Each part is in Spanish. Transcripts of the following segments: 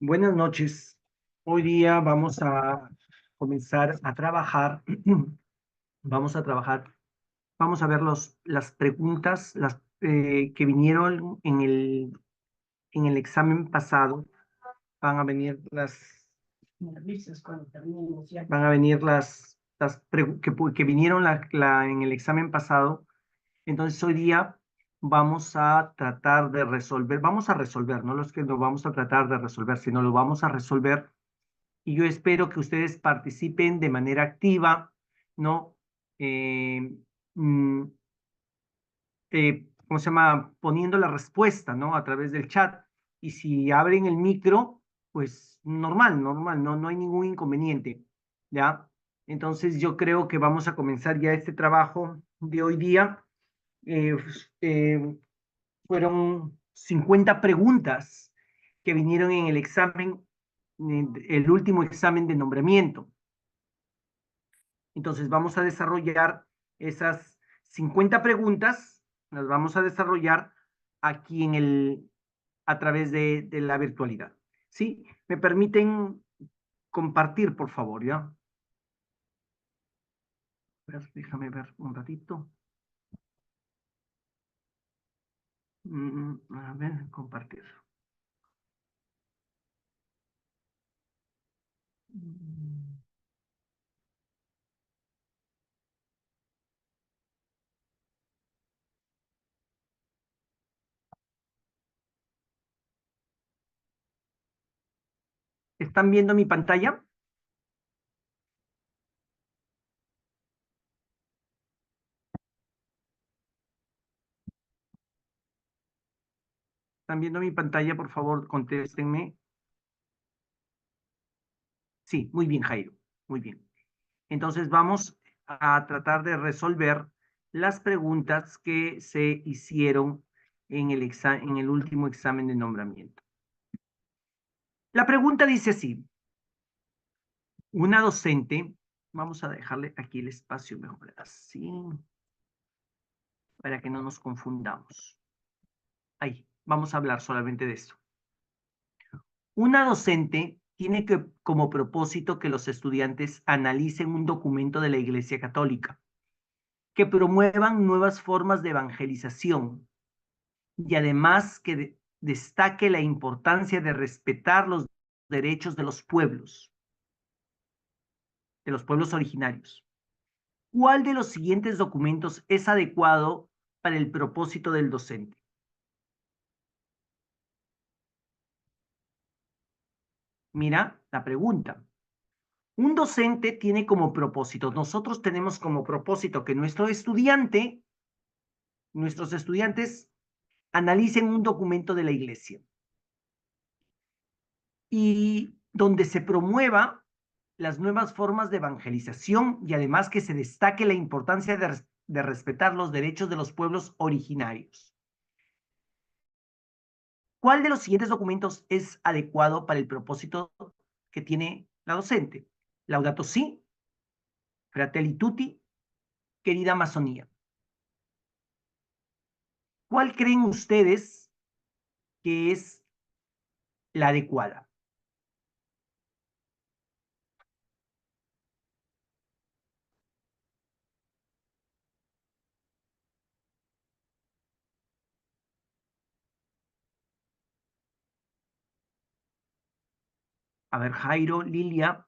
Buenas noches. Hoy día vamos a comenzar a trabajar. Vamos a trabajar. Vamos a ver las preguntas que vinieron en el examen pasado. Van a venir van a venir que vinieron en el examen pasado. Entonces hoy día vamos a tratar de resolver. Vamos a resolver, no los que lo vamos a tratar de resolver, sino lo vamos a resolver. Y yo espero que ustedes participen de manera activa, ¿no? Eh, mm, ¿Cómo se llama? Poniendo la respuesta, ¿no? A través del chat. Y si abren el micro, pues normal, no hay ningún inconveniente, ¿ya? Entonces yo creo que vamos a comenzar ya este trabajo de hoy día. Eh, eh, Fueron 50 preguntas que vinieron en el examen, el último examen de nombramiento. Entonces vamos a desarrollar esas 50 preguntas, las vamos a desarrollar aquí a través de la virtualidad. ¿Sí? ¿Me permiten compartir, por favor, ya? Déjame ver un ratito. A ver, compartir. ¿Están viendo mi pantalla? ¿Están viendo mi pantalla? Por favor, contéstenme. Sí, muy bien, Jairo. Muy bien. Entonces vamos a tratar de resolver las preguntas que se hicieron en el último examen de nombramiento. La pregunta dice así: una docente, vamos a dejarle aquí el espacio mejor así, para que no nos confundamos. Ahí, vamos a hablar solamente de esto. Una docente tiene como propósito que los estudiantes analicen un documento de la Iglesia Católica, que promuevan nuevas formas de evangelización y además que destaque la importancia de respetar los derechos de los pueblos originarios. ¿Cuál de los siguientes documentos es adecuado para el propósito del docente? Mira la pregunta. Un docente tiene como propósito, nosotros tenemos como propósito que nuestros estudiantes analicen un documento de la iglesia y donde se promueva las nuevas formas de evangelización y además que se destaque la importancia de respetar los derechos de los pueblos originarios. ¿Cuál de los siguientes documentos es adecuado para el propósito que tiene la docente? Laudato Si, Fratelli Tutti, querida Amazonía. ¿Cuál creen ustedes que es la adecuada? A ver, Jairo, Lilia,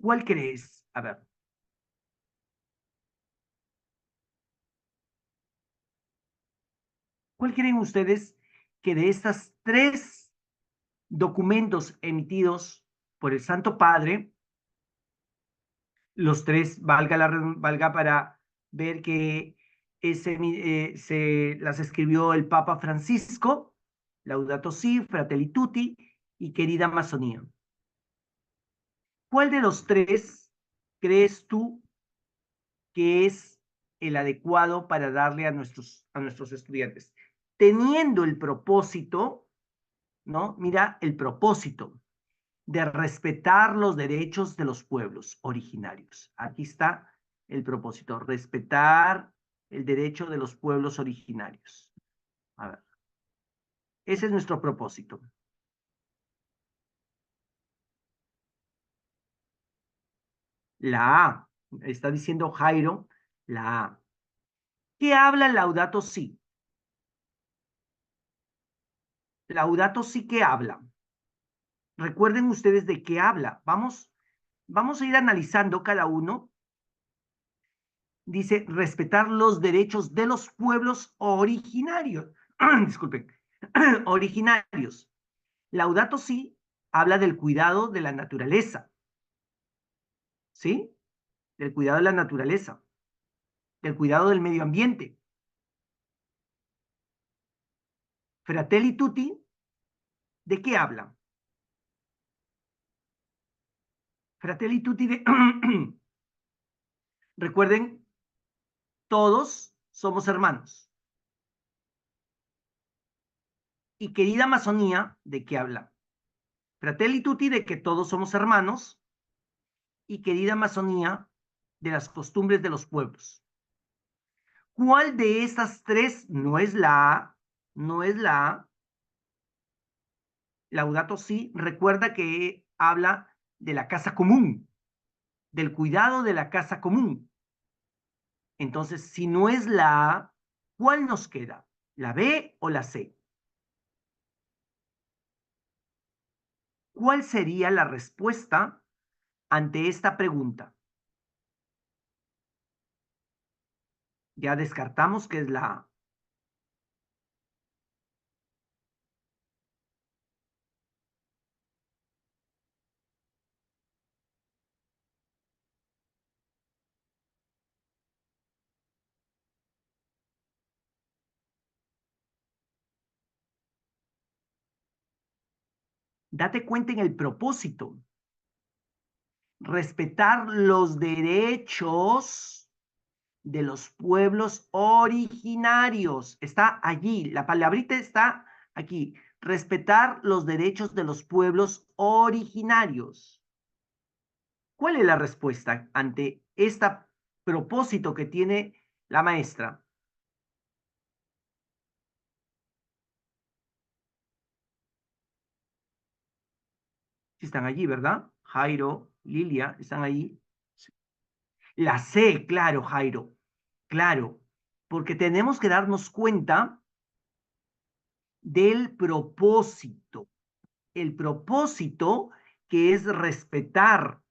¿cuál crees? A ver, ¿cuál creen ustedes que de estas tres documentos emitidos por el Santo Padre, los tres, valga para ver que se las escribió el Papa Francisco, Laudato Si, Fratelli Tutti y Querida Amazonía? ¿Cuál de los tres crees tú que es el adecuado para darle a nuestros estudiantes? Teniendo el propósito, ¿no? Mira el propósito de respetar los derechos de los pueblos originarios. Aquí está el propósito, respetar el derecho de los pueblos originarios. A ver, ese es nuestro propósito. La A. Está diciendo Jairo, la A. ¿Qué habla Laudato Si? Laudato Si, ¿qué habla? Recuerden ustedes de qué habla. Vamos a ir analizando cada uno. Dice, respetar los derechos de los pueblos originarios. Disculpen, originarios. Laudato Si habla del cuidado de la naturaleza, ¿sí? Del cuidado de la naturaleza, del cuidado del medio ambiente. Fratelli Tutti, ¿de qué habla? Fratelli Tutti de... Recuerden, todos somos hermanos. Y querida Amazonía, ¿de qué habla? Fratelli Tutti de que todos somos hermanos y querida Amazonía de las costumbres de los pueblos. ¿Cuál de estas tres no es la A? No es la A. Laudato Si recuerda que habla de la casa común, del cuidado de la casa común. Entonces, si no es la A, ¿cuál nos queda? ¿La B o la C? ¿Cuál sería la respuesta ante esta pregunta? Ya descartamos que es la A. Date cuenta en el propósito. Respetar los derechos de los pueblos originarios. Está allí, la palabrita está aquí. Respetar los derechos de los pueblos originarios. ¿Cuál es la respuesta ante este propósito que tiene la maestra? Si están allí, ¿verdad? Jairo, Lilia, ¿están allí? La C, claro, Jairo, claro, porque tenemos que darnos cuenta del propósito. El propósito que es respetar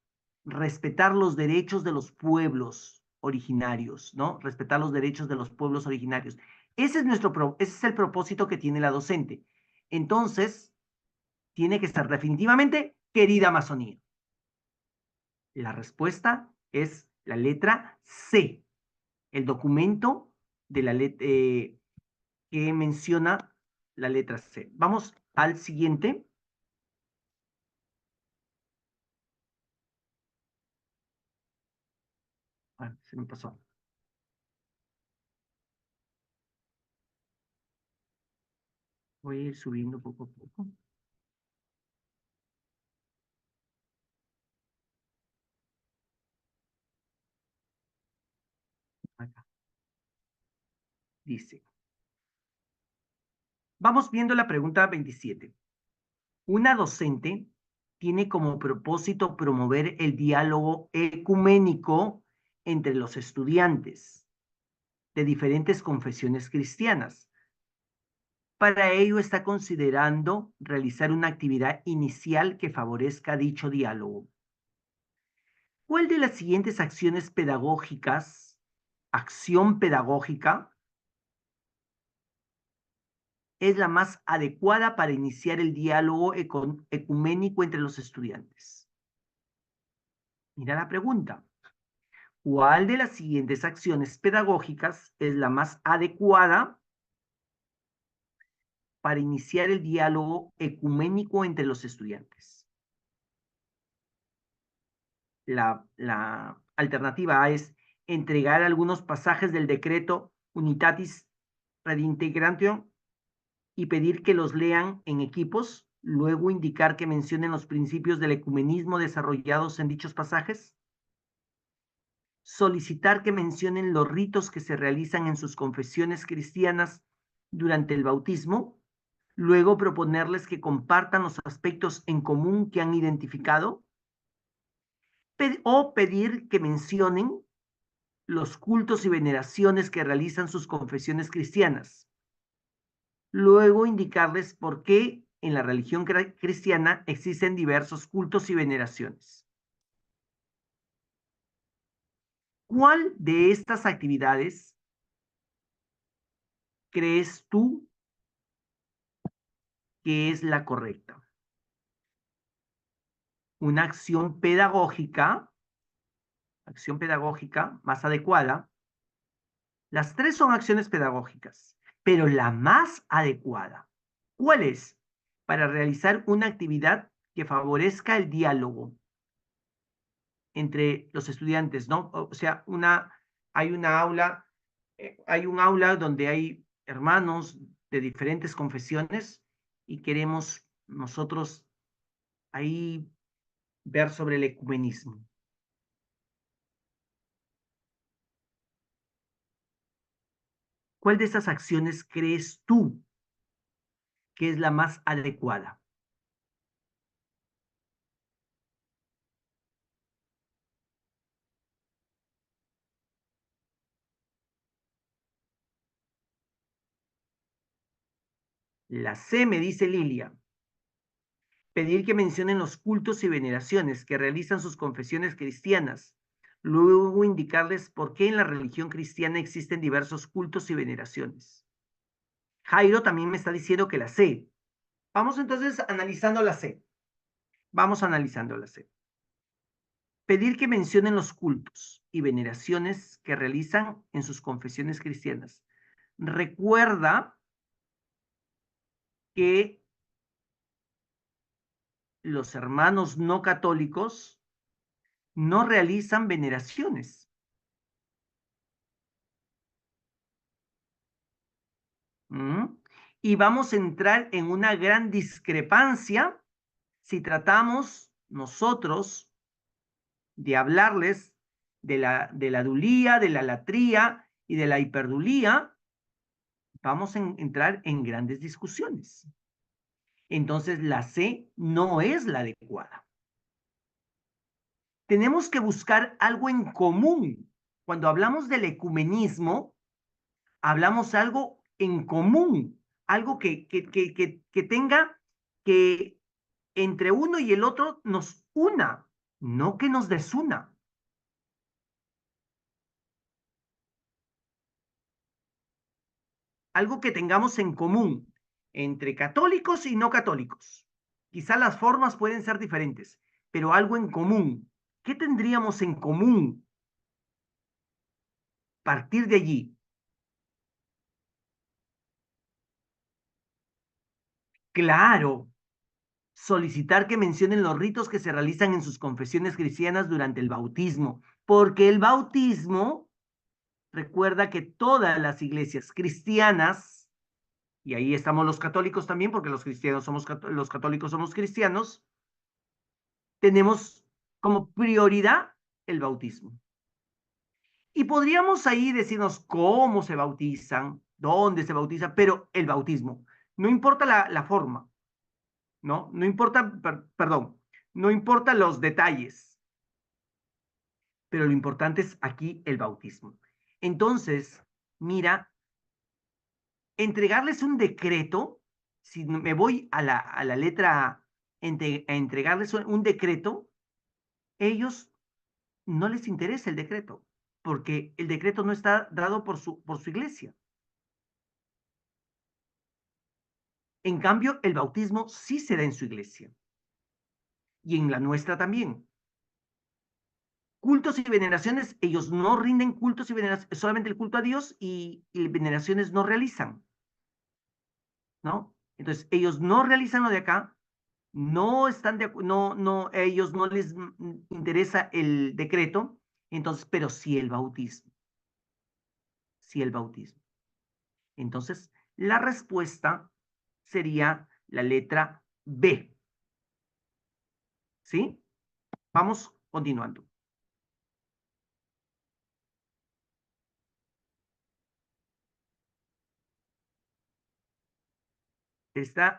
los derechos de los pueblos originarios, ¿no? Respetar los derechos de los pueblos originarios. Ese es el propósito que tiene la docente. Entonces, tiene que estar definitivamente querida Amazonía. La respuesta es la letra C, el documento de la que menciona la letra C. Vamos al siguiente. Ah, se me pasó. Voy a ir subiendo poco a poco. Acá. Dice, vamos viendo la pregunta 27. Una docente tiene como propósito promover el diálogo ecuménico entre los estudiantes de diferentes confesiones cristianas. Para ello está considerando realizar una actividad inicial que favorezca dicho diálogo. ¿Cuál de las siguientes acciones pedagógicas, acción pedagógica, es la más adecuada para iniciar el diálogo ecuménico entre los estudiantes? Mira la pregunta. ¿Cuál de las siguientes acciones pedagógicas es la más adecuada para iniciar el diálogo ecuménico entre los estudiantes? La alternativa A es entregar algunos pasajes del decreto Unitatis Redintegratio y pedir que los lean en equipos, luego indicar que mencionen los principios del ecumenismo desarrollados en dichos pasajes, solicitar que mencionen los ritos que se realizan en sus confesiones cristianas durante el bautismo, luego proponerles que compartan los aspectos en común que han identificado, o pedir que mencionen los cultos y veneraciones que realizan sus confesiones cristianas. Luego indicarles por qué en la religión cristiana existen diversos cultos y veneraciones. ¿Cuál de estas actividades crees tú que es la correcta? Una acción pedagógica más adecuada. Las tres son acciones pedagógicas, pero la más adecuada, ¿cuál es? Para realizar una actividad que favorezca el diálogo entre los estudiantes, ¿no? O sea, hay una aula, hay un aula donde hay hermanos de diferentes confesiones y queremos nosotros ahí ver sobre el ecumenismo. ¿Cuál de estas acciones crees tú que es la más adecuada? La C, me dice Lilia. Pedir que mencionen los cultos y veneraciones que realizan sus confesiones cristianas. Luego indicarles por qué en la religión cristiana existen diversos cultos y veneraciones. Jairo también me está diciendo que la C. Vamos entonces analizando la C. Vamos analizando la C. Pedir que mencionen los cultos y veneraciones que realizan en sus confesiones cristianas. Recuerda que los hermanos no católicos no realizan veneraciones. ¿Mm? Y vamos a entrar en una gran discrepancia si tratamos nosotros de hablarles de la dulía, de la latría y de la hiperdulía. Vamos a entrar en grandes discusiones. Entonces la C no es la adecuada. Tenemos que buscar algo en común. Cuando hablamos del ecumenismo, hablamos algo en común, algo que tenga, que entre uno y el otro nos una, no que nos desuna. Algo que tengamos en común entre católicos y no católicos. Quizá las formas pueden ser diferentes, pero algo en común. ¿Qué tendríamos en común? Partir de allí. Claro, solicitar que mencionen los ritos que se realizan en sus confesiones cristianas durante el bautismo, porque el bautismo, recuerda que todas las iglesias cristianas, y ahí estamos los católicos también, porque los cristianos somos los católicos somos cristianos, tenemos como prioridad el bautismo. Y podríamos ahí decirnos cómo se bautizan, dónde se bautiza, pero el bautismo, no importa la forma, ¿no? No importa, perdón, no importa los detalles, pero lo importante es aquí el bautismo. Entonces, mira, entregarles un decreto, si me voy a la letra A, a entregarles un decreto, ellos no les interesa el decreto, porque el decreto no está dado por su iglesia. En cambio, el bautismo sí se da en su iglesia y en la nuestra también. Cultos y veneraciones, ellos no rinden cultos y veneraciones, solamente el culto a Dios y veneraciones no realizan, ¿no? Entonces, ellos no realizan lo de acá, no están no, ellos no les interesa el decreto, entonces, pero sí el bautismo, sí el bautismo. Entonces, la respuesta sería la letra B, ¿sí? Vamos continuando.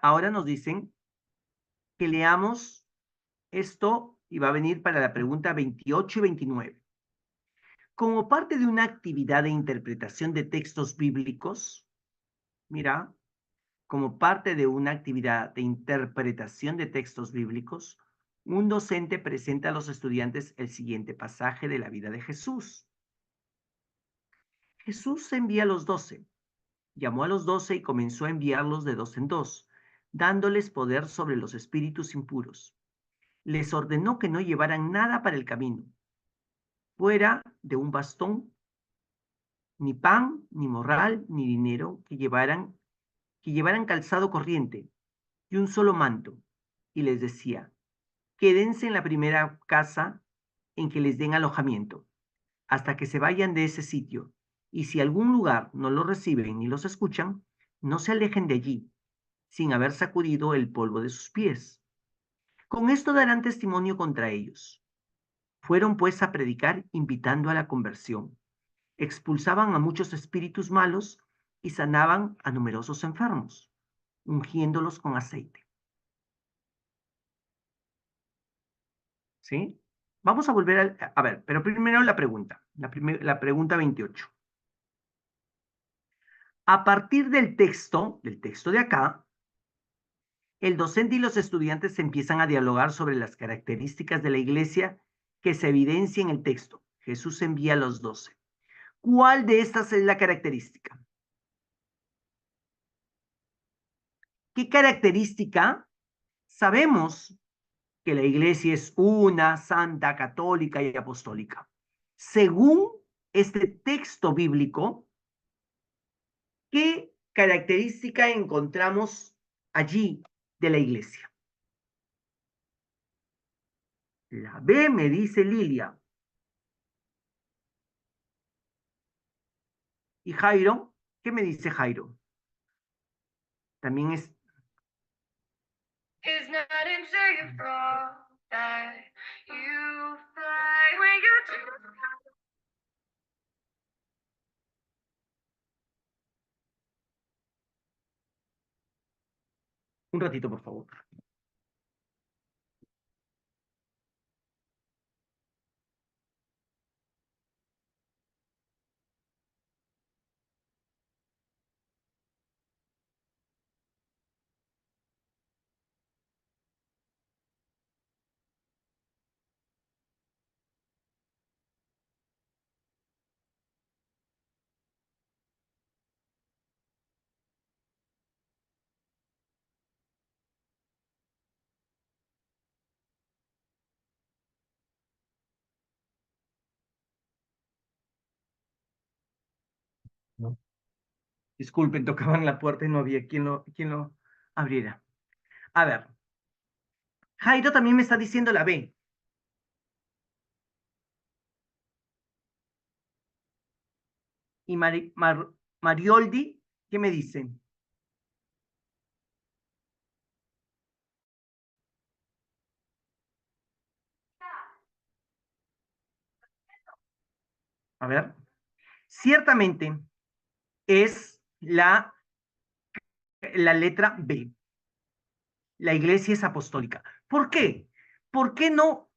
Ahora nos dicen que leamos esto y va a venir para la pregunta 28 y 29. Como parte de una actividad de interpretación de textos bíblicos, mira, como parte de una actividad de interpretación de textos bíblicos, un docente presenta a los estudiantes el siguiente pasaje de la vida de Jesús. Jesús envía a los 12. Llamó a los 12 y comenzó a enviarlos de dos en dos, dándoles poder sobre los espíritus impuros. Les ordenó que no llevaran nada para el camino, fuera de un bastón, ni pan, ni morral, ni dinero, que llevaran calzado corriente y un solo manto. Y les decía, quédense en la primera casa en que les den alojamiento, hasta que se vayan de ese sitio. Y si algún lugar no los reciben ni los escuchan, no se alejen de allí, sin haber sacudido el polvo de sus pies. Con esto darán testimonio contra ellos. Fueron pues a predicar invitando a la conversión. Expulsaban a muchos espíritus malos y sanaban a numerosos enfermos, ungiéndolos con aceite. ¿Sí? Vamos a volver a ver, pero primero la pregunta, la pregunta 28. A partir del texto de acá, el docente y los estudiantes empiezan a dialogar sobre las características de la iglesia que se evidencia en el texto. Jesús envía a los 12. ¿Cuál de estas es la característica? ¿Qué característica? Sabemos que la iglesia es una, santa, católica y apostólica. Según este texto bíblico, ¿qué característica encontramos allí de la iglesia? La B, me dice Lilia. ¿Y Jairo? ¿Qué me dice Jairo? También es... Un ratito, por favor. No. Disculpen, tocaban la puerta y no había quien lo abriera. A ver, Jairo también me está diciendo la B. Y Marioldi, ¿qué me dicen? A ver, ciertamente es la letra B. La iglesia es apostólica. ¿Por qué? ¿Por qué no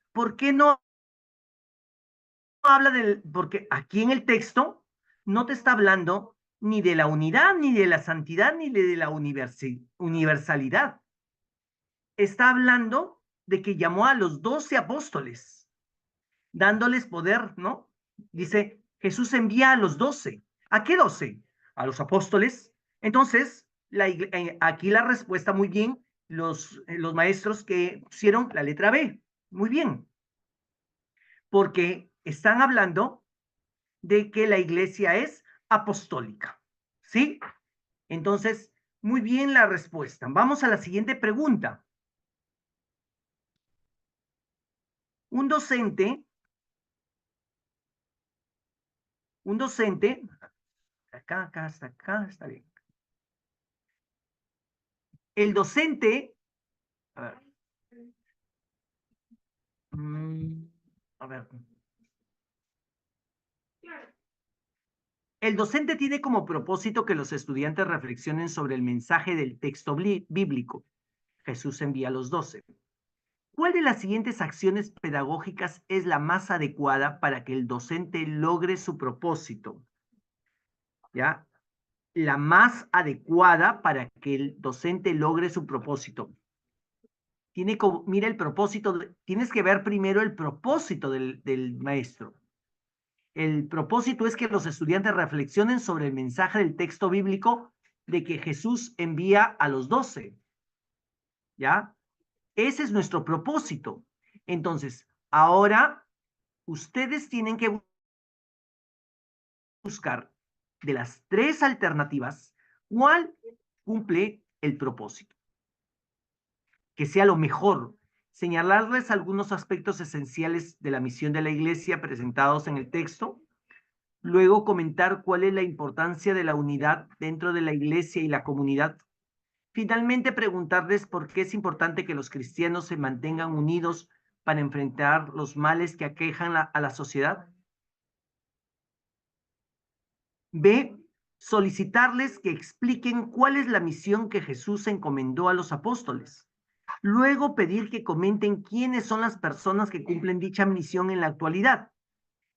habla del, porque aquí en el texto no te está hablando ni de la unidad, ni de la santidad, ni de la universalidad? Está hablando de que llamó a los 12 apóstoles, dándoles poder, ¿no? Dice, Jesús envía a los 12. ¿A qué 12? A los apóstoles. Entonces, aquí la respuesta, muy bien, los maestros que pusieron la letra B. Muy bien, porque están hablando de que la iglesia es apostólica. ¿Sí? Entonces, muy bien la respuesta. Vamos a la siguiente pregunta. Un docente, acá, hasta acá, está bien. El docente, a ver, a ver, el docente tiene como propósito que los estudiantes reflexionen sobre el mensaje del texto bíblico. Jesús envía a los 12. ¿Cuál de las siguientes acciones pedagógicas es la más adecuada para que el docente logre su propósito? ¿Ya? La más adecuada para que el docente logre su propósito. Mira el propósito, tienes que ver primero el propósito del maestro. El propósito es que los estudiantes reflexionen sobre el mensaje del texto bíblico de que Jesús envía a los 12. ¿Ya? Ese es nuestro propósito. Entonces, ahora ustedes tienen que buscar de las tres alternativas cuál cumple el propósito. Que sea lo mejor. Señalarles algunos aspectos esenciales de la misión de la iglesia presentados en el texto. Luego comentar cuál es la importancia de la unidad dentro de la iglesia y la comunidad. Finalmente, preguntarles por qué es importante que los cristianos se mantengan unidos para enfrentar los males que aquejan a la sociedad. B, solicitarles que expliquen cuál es la misión que Jesús encomendó a los apóstoles. Luego, pedir que comenten quiénes son las personas que cumplen dicha misión en la actualidad.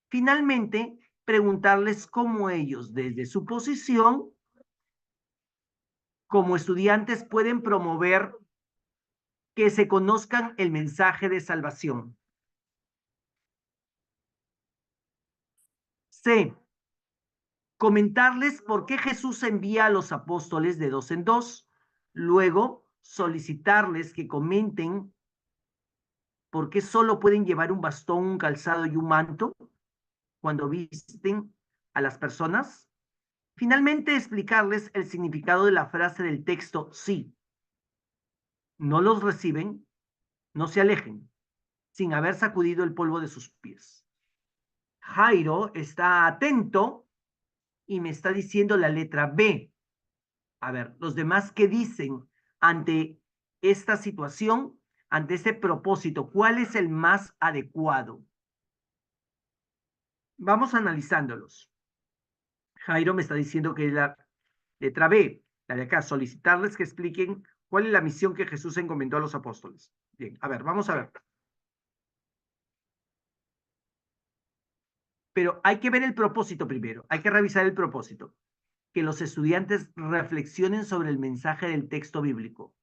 Finalmente, preguntarles cómo ellos, desde su posición como estudiantes, pueden promover que se conozcan el mensaje de salvación. C, comentarles por qué Jesús envía a los apóstoles de dos en dos. Luego, solicitarles que comenten por qué solo pueden llevar un bastón, un calzado y un manto cuando visten a las personas. Finalmente, explicarles el significado de la frase del texto, sí. No los reciben, no se alejen, sin haber sacudido el polvo de sus pies. Jairo está atento y me está diciendo la letra B. A ver, los demás, ¿qué dicen ante esta situación, ante este propósito? ¿Cuál es el más adecuado? Vamos analizándolos. Jairo me está diciendo que es la letra B, la de acá, solicitarles que expliquen cuál es la misión que Jesús encomendó a los apóstoles. Bien, a ver, vamos a ver. Pero hay que ver el propósito primero, hay que revisar el propósito. Que los estudiantes reflexionen sobre el mensaje del texto bíblico.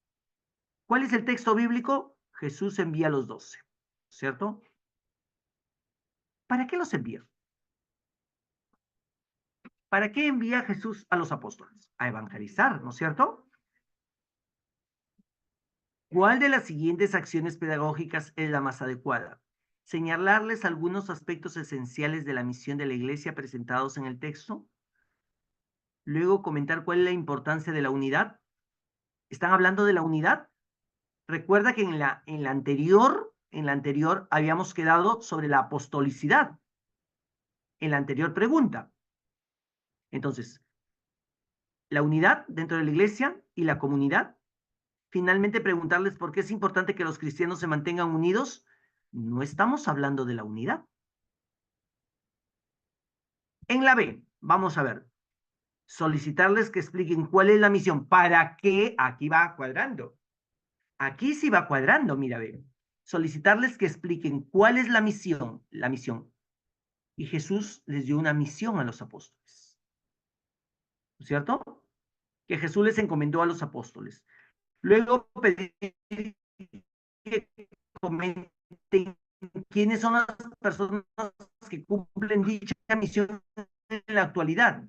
¿Cuál es el texto bíblico? Jesús envía a los 12, ¿cierto? ¿Para qué los envía? ¿Para qué envía Jesús a los apóstoles? A evangelizar, ¿no es cierto? ¿Cuál de las siguientes acciones pedagógicas es la más adecuada? Señalarles algunos aspectos esenciales de la misión de la iglesia presentados en el texto. Luego comentar cuál es la importancia de la unidad. ¿Están hablando de la unidad? Recuerda que en la anterior habíamos quedado sobre la apostolicidad, en la anterior pregunta. Entonces, la unidad dentro de la iglesia y la comunidad. Finalmente, preguntarles por qué es importante que los cristianos se mantengan unidos. No estamos hablando de la unidad. En la B, vamos a ver, solicitarles que expliquen cuál es la misión. ¿Para qué? Aquí va cuadrando. Aquí sí va cuadrando, mira, ve. Solicitarles que expliquen cuál es la misión. La misión. Y Jesús les dio una misión a los apóstoles. ¿No es cierto? Que Jesús les encomendó a los apóstoles. Luego pedir que comenten quiénes son las personas que cumplen dicha misión en la actualidad.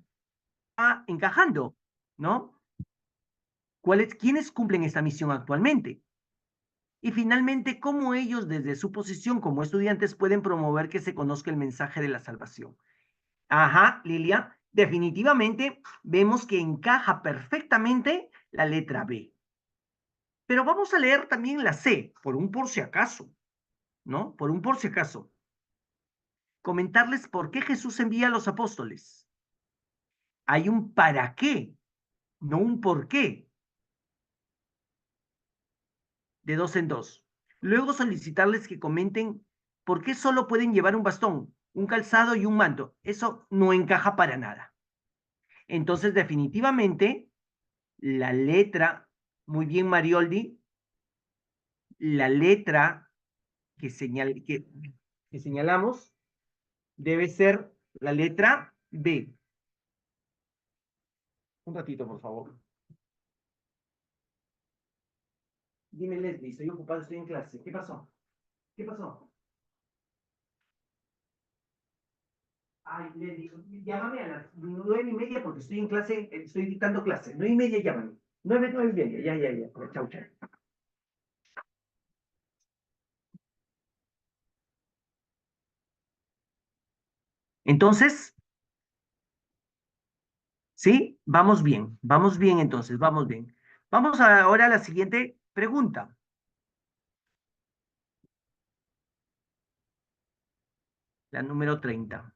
Está encajando, ¿no? ¿Quiénes cumplen esta misión actualmente? Y finalmente, cómo ellos desde su posición como estudiantes pueden promover que se conozca el mensaje de la salvación. Ajá, Lilia, definitivamente vemos que encaja perfectamente la letra B. Pero vamos a leer también la C, por si acaso, ¿no? Por un por si acaso. Comentarles por qué Jesús envía a los apóstoles. Hay un para qué, no un por qué, de dos en dos. Luego solicitarles que comenten por qué solo pueden llevar un bastón, un calzado y un manto. Eso no encaja para nada. Entonces, definitivamente, la letra, muy bien, Marioldi, la letra que, que señalamos debe ser la letra B. Un ratito, por favor. Dime, Leslie, estoy ocupado, estoy en clase. ¿Qué pasó? ¿Qué pasó? Ay, Leslie, llámame a las 9:30 porque estoy en clase, estoy dictando clase. 9:30, llámame. 9:30. Ya. Chau, chau. Entonces, ¿sí? Vamos bien entonces, vamos bien. Vamos ahora a la siguiente pregunta, la número 30.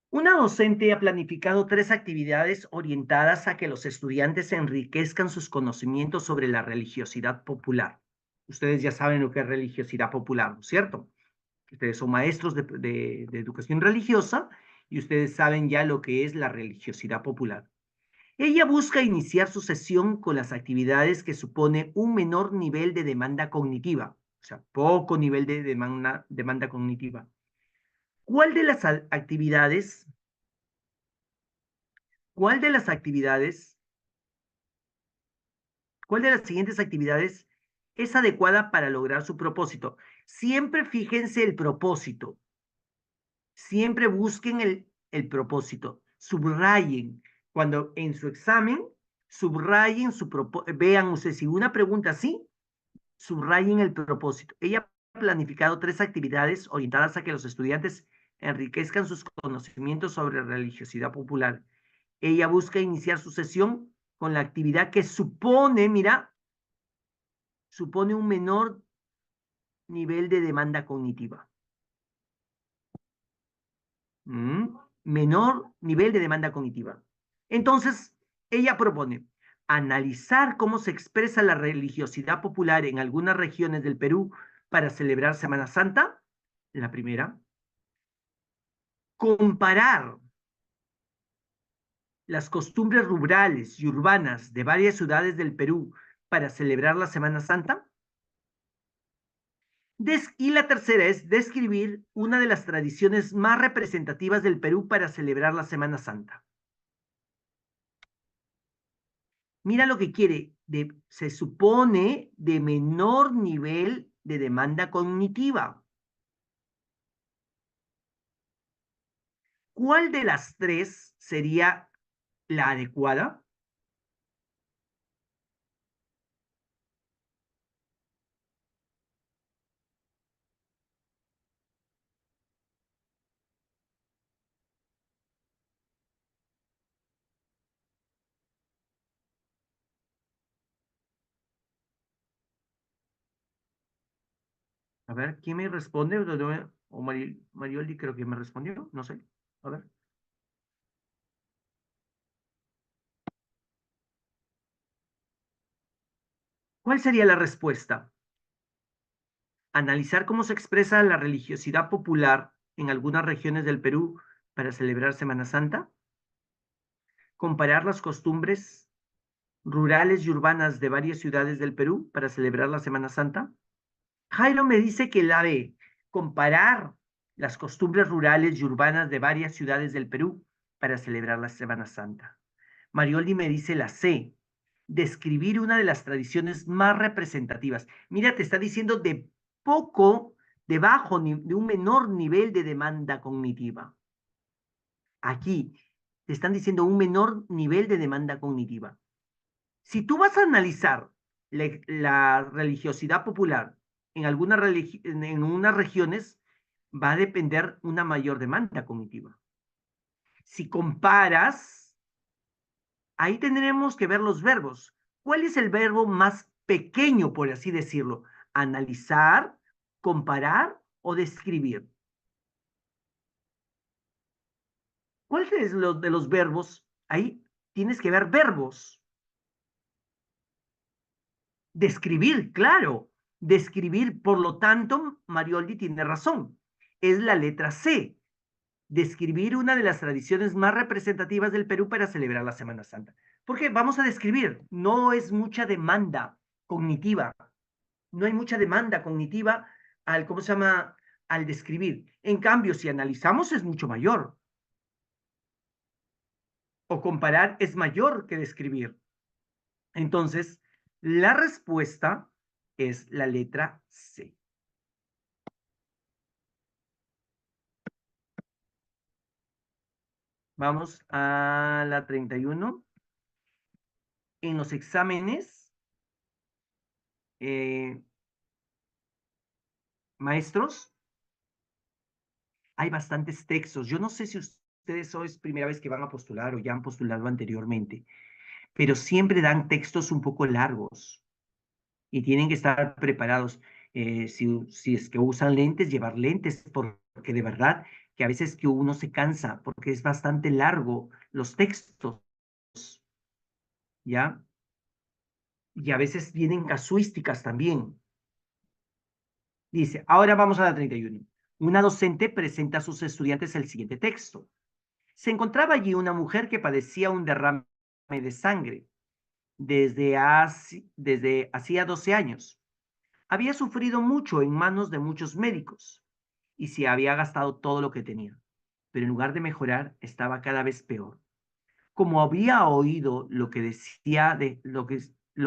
Una docente ha planificado 3 actividades orientadas a que los estudiantes enriquezcan sus conocimientos sobre la religiosidad popular. Ustedes ya saben lo que es religiosidad popular, ¿no es cierto? Ustedes son maestros de educación religiosa y ustedes saben ya lo que es la religiosidad popular. Ella busca iniciar su sesión con las actividades que supone un menor nivel de demanda cognitiva, o sea, poco nivel de demanda cognitiva. ¿Cuál de las actividades, cuál de las actividades, cuál de las siguientes actividades es adecuada para lograr su propósito? Siempre fíjense el propósito, siempre busquen el propósito, subrayen. Cuando en su examen, subrayen su propósito, vean ustedes, si una pregunta así, subrayen el propósito. Ella ha planificado 3 actividades orientadas a que los estudiantes enriquezcan sus conocimientos sobre religiosidad popular. Ella busca iniciar su sesión con la actividad que supone, mira, supone un menor nivel de demanda cognitiva. ¿Mm? Menor nivel de demanda cognitiva. Entonces, ella propone analizar cómo se expresa la religiosidad popular en algunas regiones del Perú para celebrar Semana Santa, la primera. Comparar las costumbres rurales y urbanas de varias ciudades del Perú para celebrar la Semana Santa. Y la tercera es describir una de las tradiciones más representativas del Perú para celebrar la Semana Santa. Mira lo que quiere, se supone de menor nivel de demanda cognitiva. ¿Cuál de las 3 sería la adecuada? A ver, ¿quién me responde? O Marioldi creo que me respondió, no sé. A ver. ¿Cuál sería la respuesta? Analizar cómo se expresa la religiosidad popular en algunas regiones del Perú para celebrar Semana Santa. Comparar las costumbres rurales y urbanas de varias ciudades del Perú para celebrar la Semana Santa. Jairo me dice que la B, comparar las costumbres rurales y urbanas de varias ciudades del Perú para celebrar la Semana Santa. Marioldi me dice la C, describir una de las tradiciones más representativas. Mira, te está diciendo de poco, de bajo, de un menor nivel de demanda cognitiva. Aquí te están diciendo un menor nivel de demanda cognitiva. Si tú vas a analizar la religiosidad popular en unas regiones, va a depender una mayor demanda cognitiva. Si comparas, ahí tendremos que ver los verbos. ¿Cuál es el verbo más pequeño, por así decirlo? Analizar, comparar o describir. ¿Cuál es lo de los verbos? Ahí tienes que ver verbos. Describir, claro. Describir, por lo tanto, Marioldi tiene razón. Es la letra C. describir una de las tradiciones más representativas del Perú para celebrar la Semana Santa. Porque vamos a describir, no es mucha demanda cognitiva, no hay mucha demanda cognitiva al, ¿cómo se llama? Al describir. En cambio, si analizamos es mucho mayor, o comparar es mayor que describir. Entonces, la respuesta es la letra C. Vamos a la 31. En los exámenes, eh, maestros, hay bastantes textos. Yo no sé si ustedes hoy es primera vez que van a postular o ya han postulado anteriormente, pero siempre dan textos un poco largos y tienen que estar preparados. Si es que usan lentes, llevar lentes, porque de verdad que a veces que uno se cansa, porque es bastante largo los textos, ¿ya? Y a veces vienen casuísticas también. Dice, ahora vamos a la 31. Una docente presenta a sus estudiantes el siguiente texto. Se encontraba allí una mujer que padecía un derrame de sangre desde hacía 12 años. Había sufrido mucho en manos de muchos médicos y se había gastado todo lo que tenía, pero en lugar de mejorar, estaba cada vez peor. Como había oído lo que decía de lo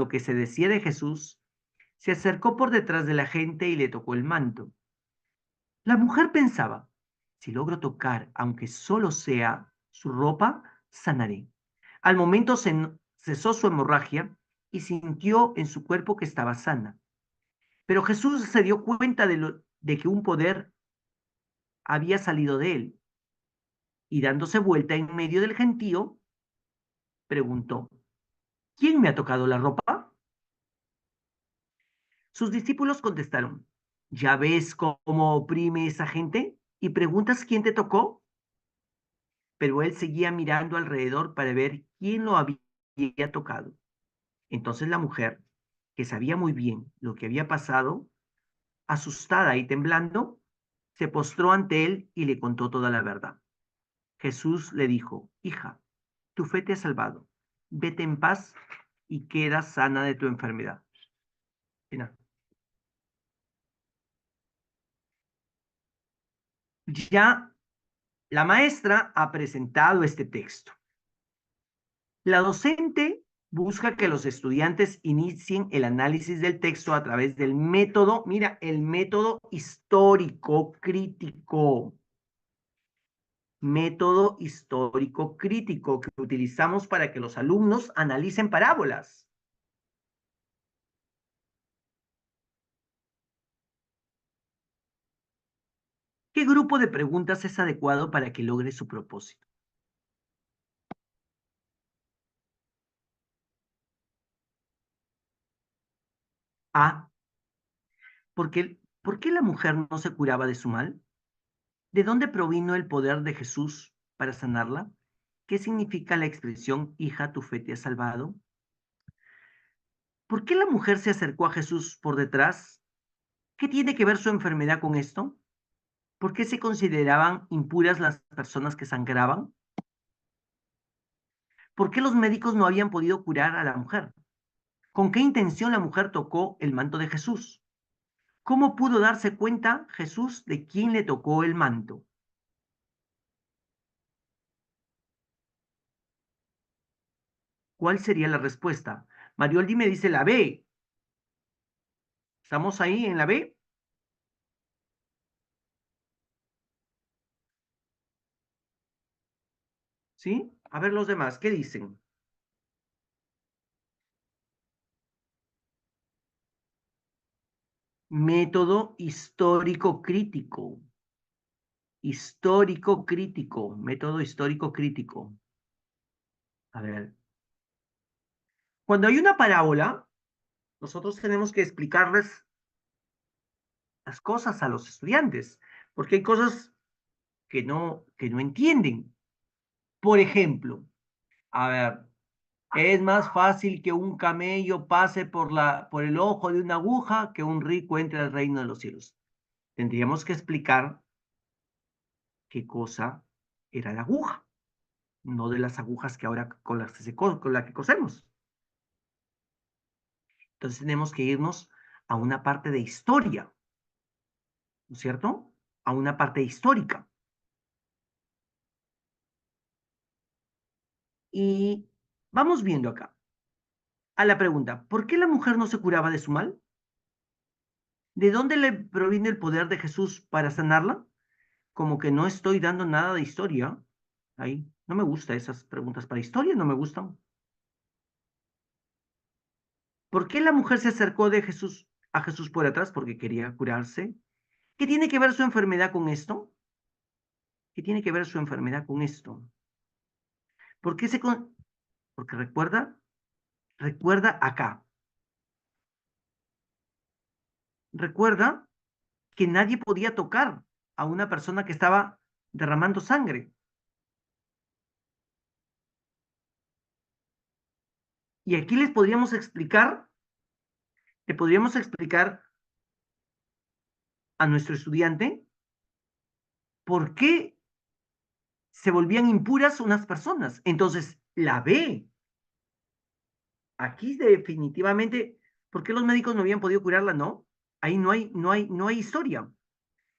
que se decía de Jesús, se acercó por detrás de la gente y le tocó el manto. La mujer pensaba, si logro tocar, aunque solo sea su ropa, sanaré. Al momento cesó su hemorragia y sintió en su cuerpo que estaba sana. Pero Jesús se dio cuenta de que un poder había salido de él y dándose vuelta en medio del gentío, preguntó, ¿quién me ha tocado la ropa? Sus discípulos contestaron, ¿ya ves cómo oprime esa gente? ¿Y preguntas quién te tocó? Pero él seguía mirando alrededor para ver quién lo había tocado. Entonces la mujer, que sabía muy bien lo que había pasado, asustada y temblando, se postró ante él y le contó toda la verdad. Jesús le dijo, hija, tu fe te ha salvado. Vete en paz y queda sana de tu enfermedad. Mira, ya la maestra ha presentado este texto. La docente busca que los estudiantes inicien el análisis del texto a través del método, mira, el método histórico crítico. Método histórico crítico que utilizamos para que los alumnos analicen parábolas. ¿Qué grupo de preguntas es adecuado para que logre su propósito? A. ¿Por qué la mujer no se curaba de su mal? ¿De dónde provino el poder de Jesús para sanarla? ¿Qué significa la expresión, hija, tu fe te ha salvado? ¿Por qué la mujer se acercó a Jesús por detrás? ¿Qué tiene que ver su enfermedad con esto? ¿Por qué se consideraban impuras las personas que sangraban? ¿Por qué los médicos no habían podido curar a la mujer? ¿Con qué intención la mujer tocó el manto de Jesús? ¿Cómo pudo darse cuenta Jesús de quién le tocó el manto? ¿Cuál sería la respuesta? Marioldi me dice la B. ¿Estamos ahí en la B? ¿Sí? A ver los demás, ¿qué dicen? Método histórico crítico. Histórico crítico. Método histórico crítico. A ver. Cuando hay una parábola, nosotros tenemos que explicarles las cosas a los estudiantes, porque hay cosas que no entienden. Por ejemplo, a ver, es más fácil que un camello pase por el ojo de una aguja que un rico entre al reino de los cielos. Tendríamos que explicar qué cosa. era la aguja, no de las agujas que ahora con la que cosemos. Entonces tenemos que irnos a una parte de historia, ¿no es cierto? A una parte histórica. Y vamos viendo acá a la pregunta, ¿por qué la mujer no se curaba de su mal? ¿De dónde le proviene el poder de Jesús para sanarla? Como que no estoy dando nada de historia. Ahí, no me gustan esas preguntas para historia, no me gustan. ¿Por qué la mujer se acercó a Jesús por atrás? Porque quería curarse. ¿Qué tiene que ver su enfermedad con esto? ¿Qué tiene que ver su enfermedad con esto? ¿Por qué Porque recuerda acá. Recuerda que nadie podía tocar a una persona que estaba derramando sangre. Y aquí le podríamos explicar a nuestro estudiante por qué se volvían impuras unas personas. Entonces, la ve. Aquí definitivamente, ¿por qué los médicos no habían podido curarla? No. Ahí no hay historia.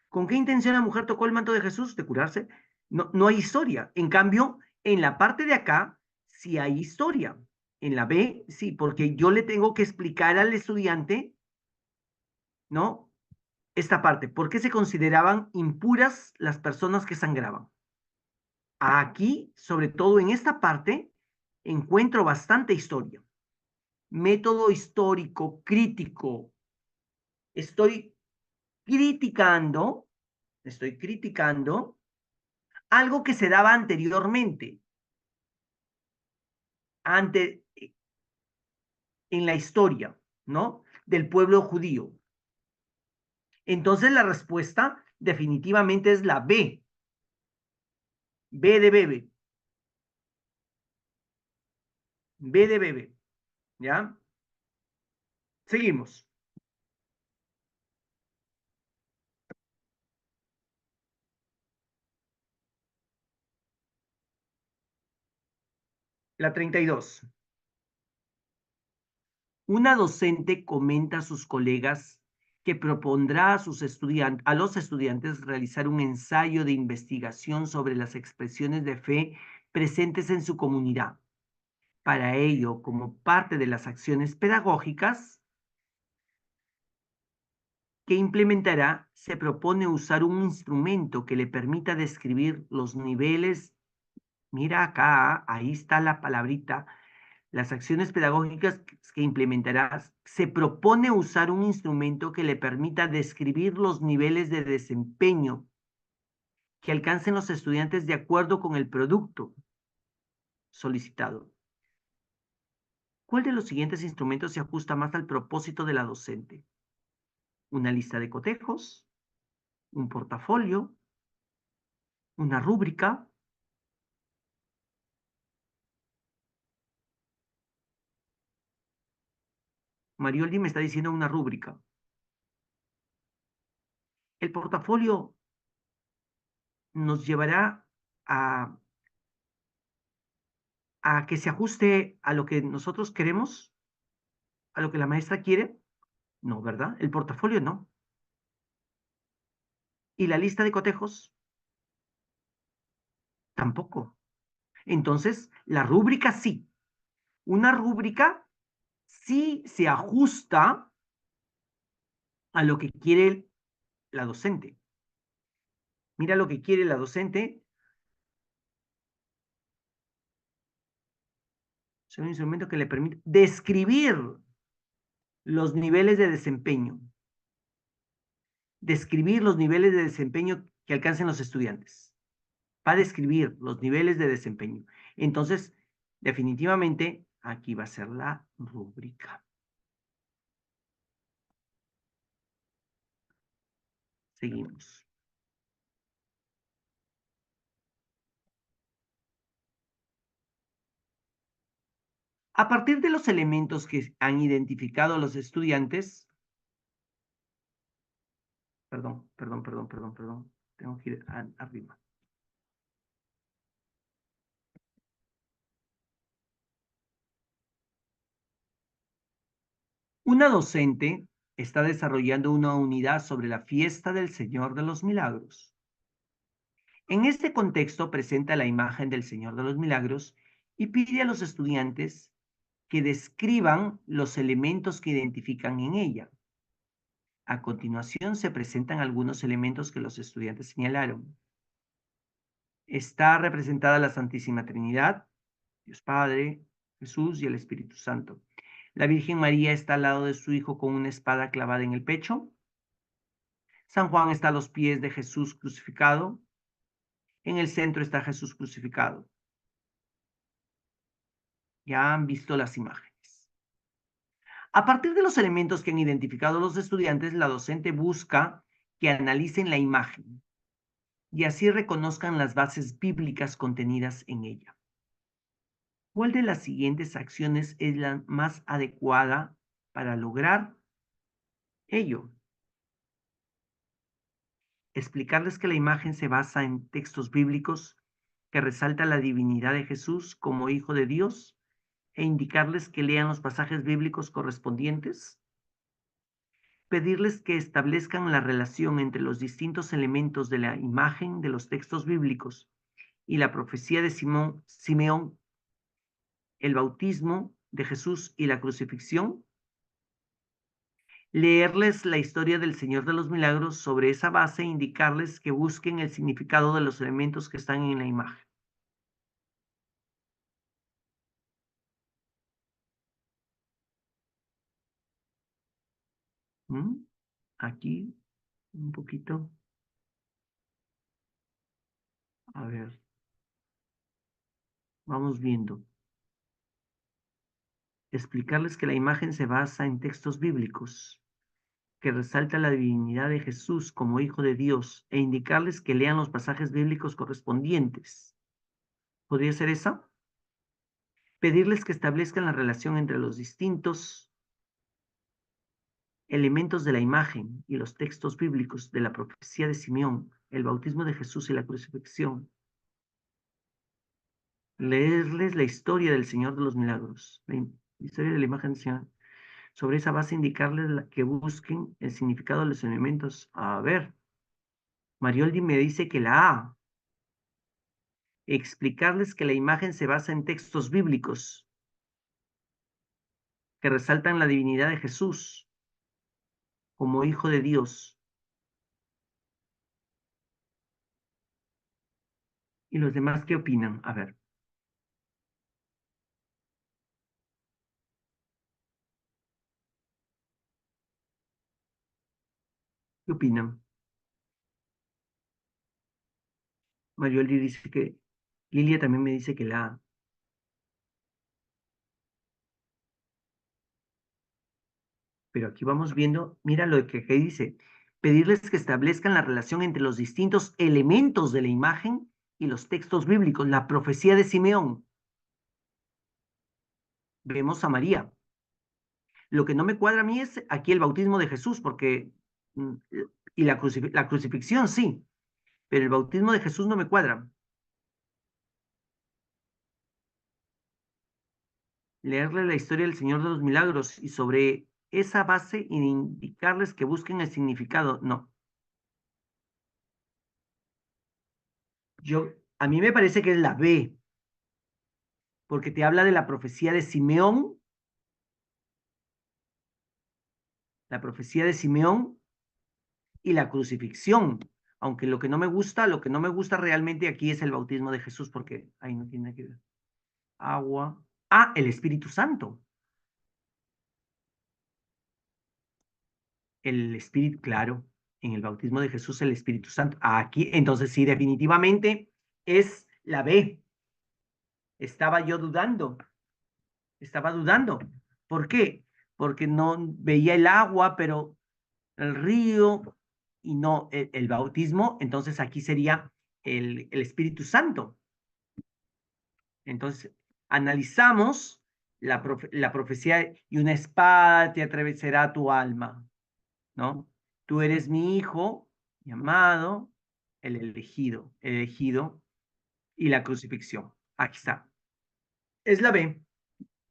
¿Con qué intención la mujer tocó el manto de Jesús? De curarse. No hay historia. En cambio, en la parte de acá, sí hay historia. En la B, sí, porque yo le tengo que explicar al estudiante, ¿no? Esta parte, ¿por qué se consideraban impuras las personas que sangraban? Aquí, sobre todo en esta parte, encuentro bastante historia. Método histórico, crítico. Estoy criticando, estoy criticando algo que se daba anteriormente, ante, en la historia, ¿no? Del pueblo judío. Entonces la respuesta definitivamente es la B. B de bebé. B de bebé. ¿Ya? Seguimos. La 32. Una docente comenta a sus colegas que propondrá a los estudiantes realizar un ensayo de investigación sobre las expresiones de fe presentes en su comunidad. Para ello, como parte de las acciones pedagógicas que implementará, se propone usar un instrumento que le permita describir los niveles. Mira acá, ahí está la palabrita. Las acciones pedagógicas que implementarás, se propone usar un instrumento que le permita describir los niveles de desempeño que alcancen los estudiantes de acuerdo con el producto solicitado. ¿Cuál de los siguientes instrumentos se ajusta más al propósito de la docente? Una lista de cotejos, un portafolio, una rúbrica. Marioldi me está diciendo una rúbrica. El portafolio nos llevará a, a que se ajuste a lo que nosotros queremos, a lo que la maestra quiere. No, ¿verdad? El portafolio no. Y la lista de cotejos tampoco. Entonces, la rúbrica sí. Una rúbrica sí se ajusta a lo que quiere la docente. Mira lo que quiere la docente. Es un instrumento que le permite describir los niveles de desempeño. Describir los niveles de desempeño que alcancen los estudiantes. Va a describir los niveles de desempeño. Entonces, definitivamente, aquí va a ser la rúbrica. Seguimos. A partir de los elementos que han identificado los estudiantes, perdón, tengo que ir arriba. Una docente está desarrollando una unidad sobre la fiesta del Señor de los Milagros. En este contexto presenta la imagen del Señor de los Milagros y pide a los estudiantes que describan los elementos que identifican en ella. A continuación se presentan algunos elementos que los estudiantes señalaron. Está representada la Santísima Trinidad, Dios Padre, Jesús y el Espíritu Santo. La Virgen María está al lado de su Hijo con una espada clavada en el pecho. San Juan está a los pies de Jesús crucificado. En el centro está Jesús crucificado. Ya han visto las imágenes. A partir de los elementos que han identificado los estudiantes, la docente busca que analicen la imagen y así reconozcan las bases bíblicas contenidas en ella. ¿Cuál de las siguientes acciones es la más adecuada para lograr ello? Explicarles que la imagen se basa en textos bíblicos que resaltan la divinidad de Jesús como Hijo de Dios e indicarles que lean los pasajes bíblicos correspondientes. Pedirles que establezcan la relación entre los distintos elementos de la imagen de los textos bíblicos y la profecía de Simeón, el bautismo de Jesús y la crucifixión. Leerles la historia del Señor de los Milagros sobre esa base e indicarles que busquen el significado de los elementos que están en la imagen. ¿Mm? Aquí, un poquito. A ver, vamos viendo. Explicarles que la imagen se basa en textos bíblicos, que resalta la divinidad de Jesús como Hijo de Dios, e indicarles que lean los pasajes bíblicos correspondientes. ¿Podría ser esa? Pedirles que establezcan la relación entre los distintos elementos de la imagen y los textos bíblicos de la profecía de Simeón, el bautismo de Jesús y la crucifixión. Leerles la historia del Señor de los Milagros, la historia de la imagen del Señor. Sobre esa base, indicarles que busquen el significado de los elementos. A ver, Marioldi me dice que la A. Explicarles que la imagen se basa en textos bíblicos que resaltan la divinidad de Jesús como Hijo de Dios. ¿Y los demás qué opinan? A ver, ¿qué opinan? Marioldi dice que, Lilia también me dice que la A. Pero aquí vamos viendo, mira lo que dice, pedirles que establezcan la relación entre los distintos elementos de la imagen y los textos bíblicos, la profecía de Simeón. Vemos a María. Lo que no me cuadra a mí es aquí el bautismo de Jesús, porque, mm, y la crucifixión sí, pero el bautismo de Jesús no me cuadra. Leerle la historia del Señor de los Milagros y sobre esa base indicarles que busquen el significado. No, a mí me parece que es la B, porque te habla de la profecía de Simeón, la profecía de Simeón y la crucifixión. Aunque lo que no me gusta realmente aquí es el bautismo de Jesús, porque ahí no tiene que ver. Agua. Ah, el Espíritu Santo. El Espíritu, claro, en el bautismo de Jesús, el Espíritu Santo. Aquí, entonces sí, definitivamente es la B. Estaba yo dudando, estaba dudando. ¿Por qué? Porque no veía el agua, pero el río y no el bautismo, entonces aquí sería el Espíritu Santo. Entonces, analizamos la profecía y una espada te atravesará tu alma, ¿no? Tú eres mi hijo, mi amado, el elegido y la crucifixión. Aquí está. Es la B.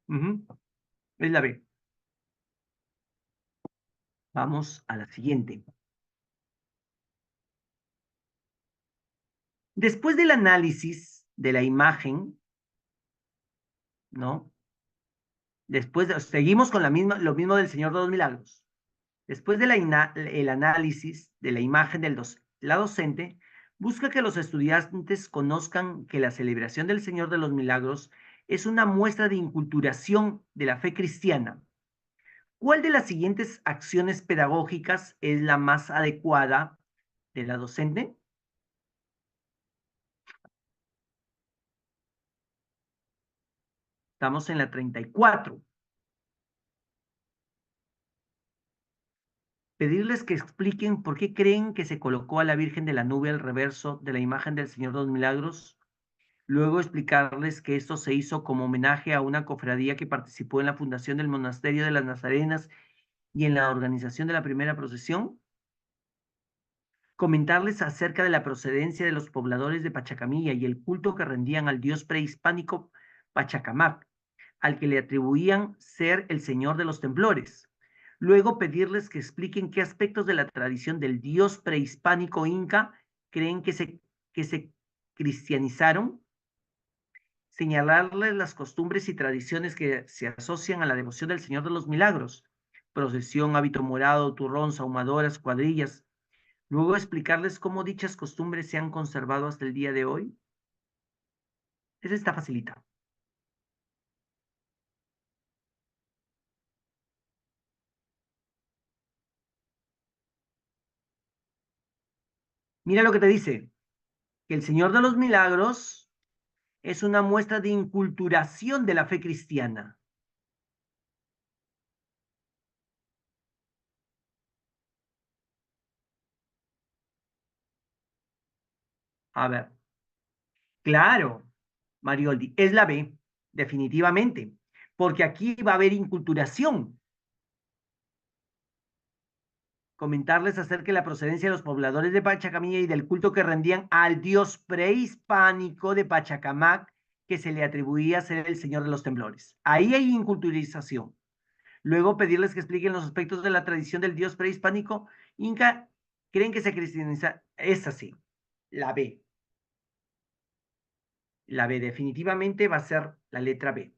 Ujú, es la B. Vamos a la siguiente. Después del análisis de la imagen, ¿no? Seguimos con lo mismo del Señor de los Milagros. Después del análisis de la imagen la docente busca que los estudiantes conozcan que la celebración del Señor de los Milagros es una muestra de inculturación de la fe cristiana. ¿Cuál de las siguientes acciones pedagógicas es la más adecuada de la docente? Estamos en la 34. Pedirles que expliquen por qué creen que se colocó a la Virgen de la Nube al reverso de la imagen del Señor de los Milagros. Luego explicarles que esto se hizo como homenaje a una cofradía que participó en la fundación del Monasterio de las Nazarenas y en la organización de la primera procesión. Comentarles acerca de la procedencia de los pobladores de Pachacamilla y el culto que rendían al dios prehispánico Pachacamac, al que le atribuían ser el señor de los temblores. Luego pedirles que expliquen qué aspectos de la tradición del dios prehispánico inca creen que se cristianizaron, señalarles las costumbres y tradiciones que se asocian a la devoción del Señor de los Milagros, procesión, hábito morado, turrón, sahumadoras, cuadrillas. Luego explicarles cómo dichas costumbres se han conservado hasta el día de hoy. Esa está facilita. Mira lo que te dice, que el Señor de los Milagros es una muestra de inculturación de la fe cristiana. A ver, claro, Marioldi, es la B, definitivamente, porque aquí va a haber inculturación. Comentarles acerca de la procedencia de los pobladores de Pachacamilla y del culto que rendían al dios prehispánico de Pachacamac, que se le atribuía ser el señor de los temblores. Ahí hay inculturización. Luego pedirles que expliquen los aspectos de la tradición del dios prehispánico inca. ¿Creen que se cristianiza? Es así. La B. La B definitivamente va a ser la letra B.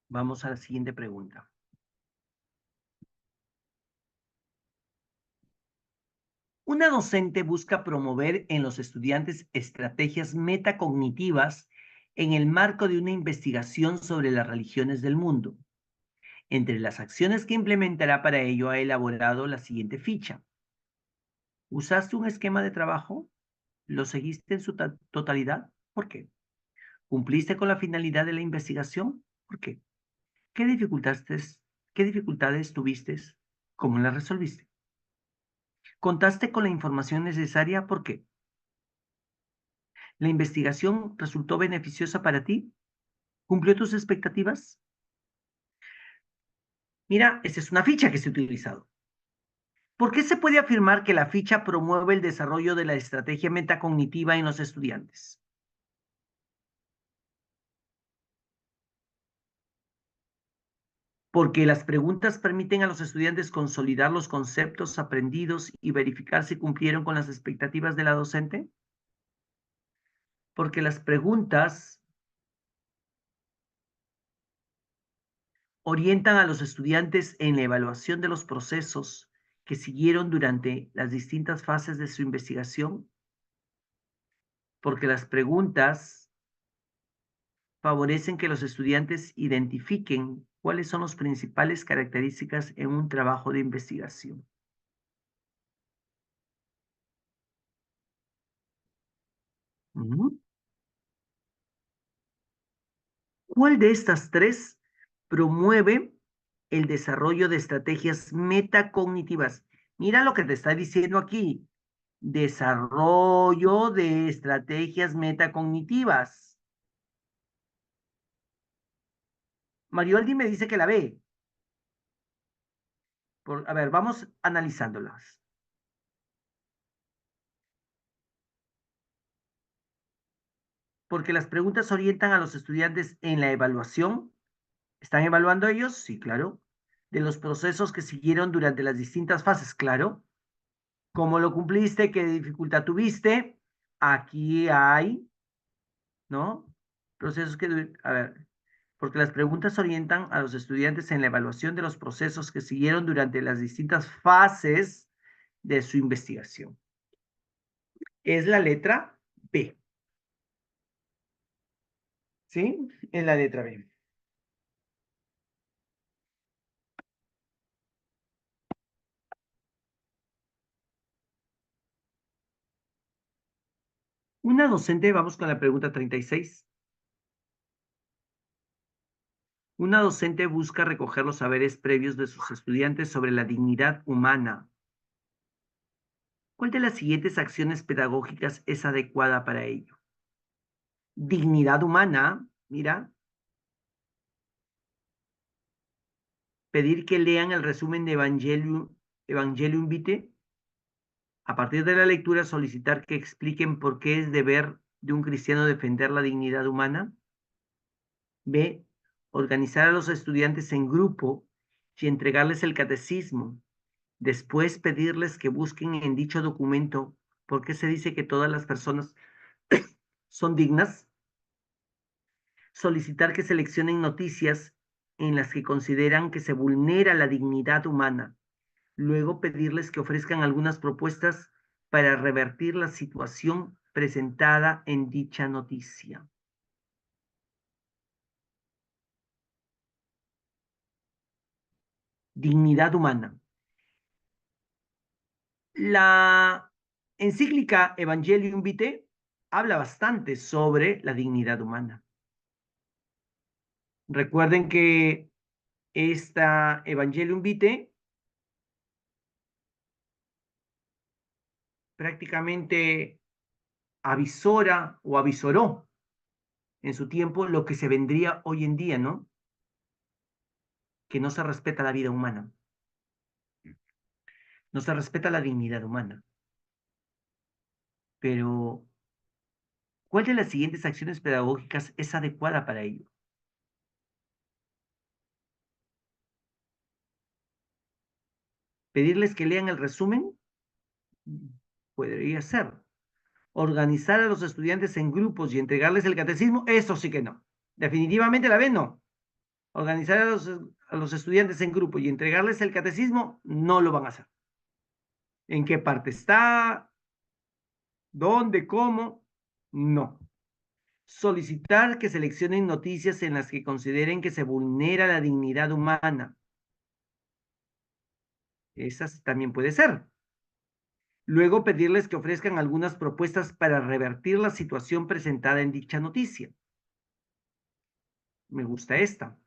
Vamos a la siguiente pregunta. Una docente busca promover en los estudiantes estrategias metacognitivas en el marco de una investigación sobre las religiones del mundo. Entre las acciones que implementará para ello ha elaborado la siguiente ficha. ¿Usaste un esquema de trabajo? ¿Lo seguiste en su totalidad? ¿Por qué? ¿Cumpliste con la finalidad de la investigación? ¿Por qué? ¿Qué dificultades tuviste? ¿Cómo las resolviste? ¿Contaste con la información necesaria? ¿Por qué? ¿La investigación resultó beneficiosa para ti? ¿Cumplió tus expectativas? Mira, esta es una ficha que se ha utilizado. ¿Por qué se puede afirmar que la ficha promueve el desarrollo de la estrategia metacognitiva en los estudiantes? Porque las preguntas permiten a los estudiantes consolidar los conceptos aprendidos y verificar si cumplieron con las expectativas de la docente. Porque las preguntas orientan a los estudiantes en la evaluación de los procesos que siguieron durante las distintas fases de su investigación. Porque las preguntas favorecen que los estudiantes identifiquen cuáles son las principales características en un trabajo de investigación. Ujú. ¿Cuál de estas tres promueve el desarrollo de estrategias metacognitivas? Mira lo que te está diciendo aquí. Desarrollo de estrategias metacognitivas. Marioldi me dice que la ve. A ver, vamos analizándolas. Porque las preguntas orientan a los estudiantes en la evaluación. ¿Están evaluando ellos? Sí, claro. De los procesos que siguieron durante las distintas fases, claro. ¿Cómo lo cumpliste? ¿Qué dificultad tuviste? Aquí hay, ¿no? Procesos que, a ver, porque las preguntas orientan a los estudiantes en la evaluación de los procesos que siguieron durante las distintas fases de su investigación. Es la letra B, ¿sí? Es la letra B. Una docente, vamos con la pregunta 36. Una docente busca recoger los saberes previos de sus estudiantes sobre la dignidad humana. ¿Cuál de las siguientes acciones pedagógicas es adecuada para ello? Dignidad humana, mira, pedir que lean el resumen de Evangelium Vitae. A partir de la lectura, solicitar que expliquen por qué es deber de un cristiano defender la dignidad humana. B. Organizar a los estudiantes en grupo y entregarles el catecismo. Después pedirles que busquen en dicho documento por qué se dice que todas las personas son dignas. Solicitar que seleccionen noticias en las que consideran que se vulnera la dignidad humana. Luego pedirles que ofrezcan algunas propuestas para revertir la situación presentada en dicha noticia. Dignidad humana. La encíclica Evangelium Vitae habla bastante sobre la dignidad humana. Recuerden que esta Evangelium Vitae prácticamente avisora o avisoró en su tiempo lo que se vendría hoy en día, ¿no? Que no se respeta la vida humana, no se respeta la dignidad humana. Pero, ¿cuál de las siguientes acciones pedagógicas es adecuada para ello? ¿Pedirles que lean el resumen? Podría ser. ¿Organizar a los estudiantes en grupos y entregarles el catecismo? Eso sí que no. Definitivamente la B no. Organizar a los estudiantes en grupo y entregarles el catecismo, no lo van a hacer. ¿En qué parte está? ¿Dónde? ¿Cómo? No. Solicitar que seleccionen noticias en las que consideren que se vulnera la dignidad humana. Esas también puede ser. Luego pedirles que ofrezcan algunas propuestas para revertir la situación presentada en dicha noticia. Me gusta esta.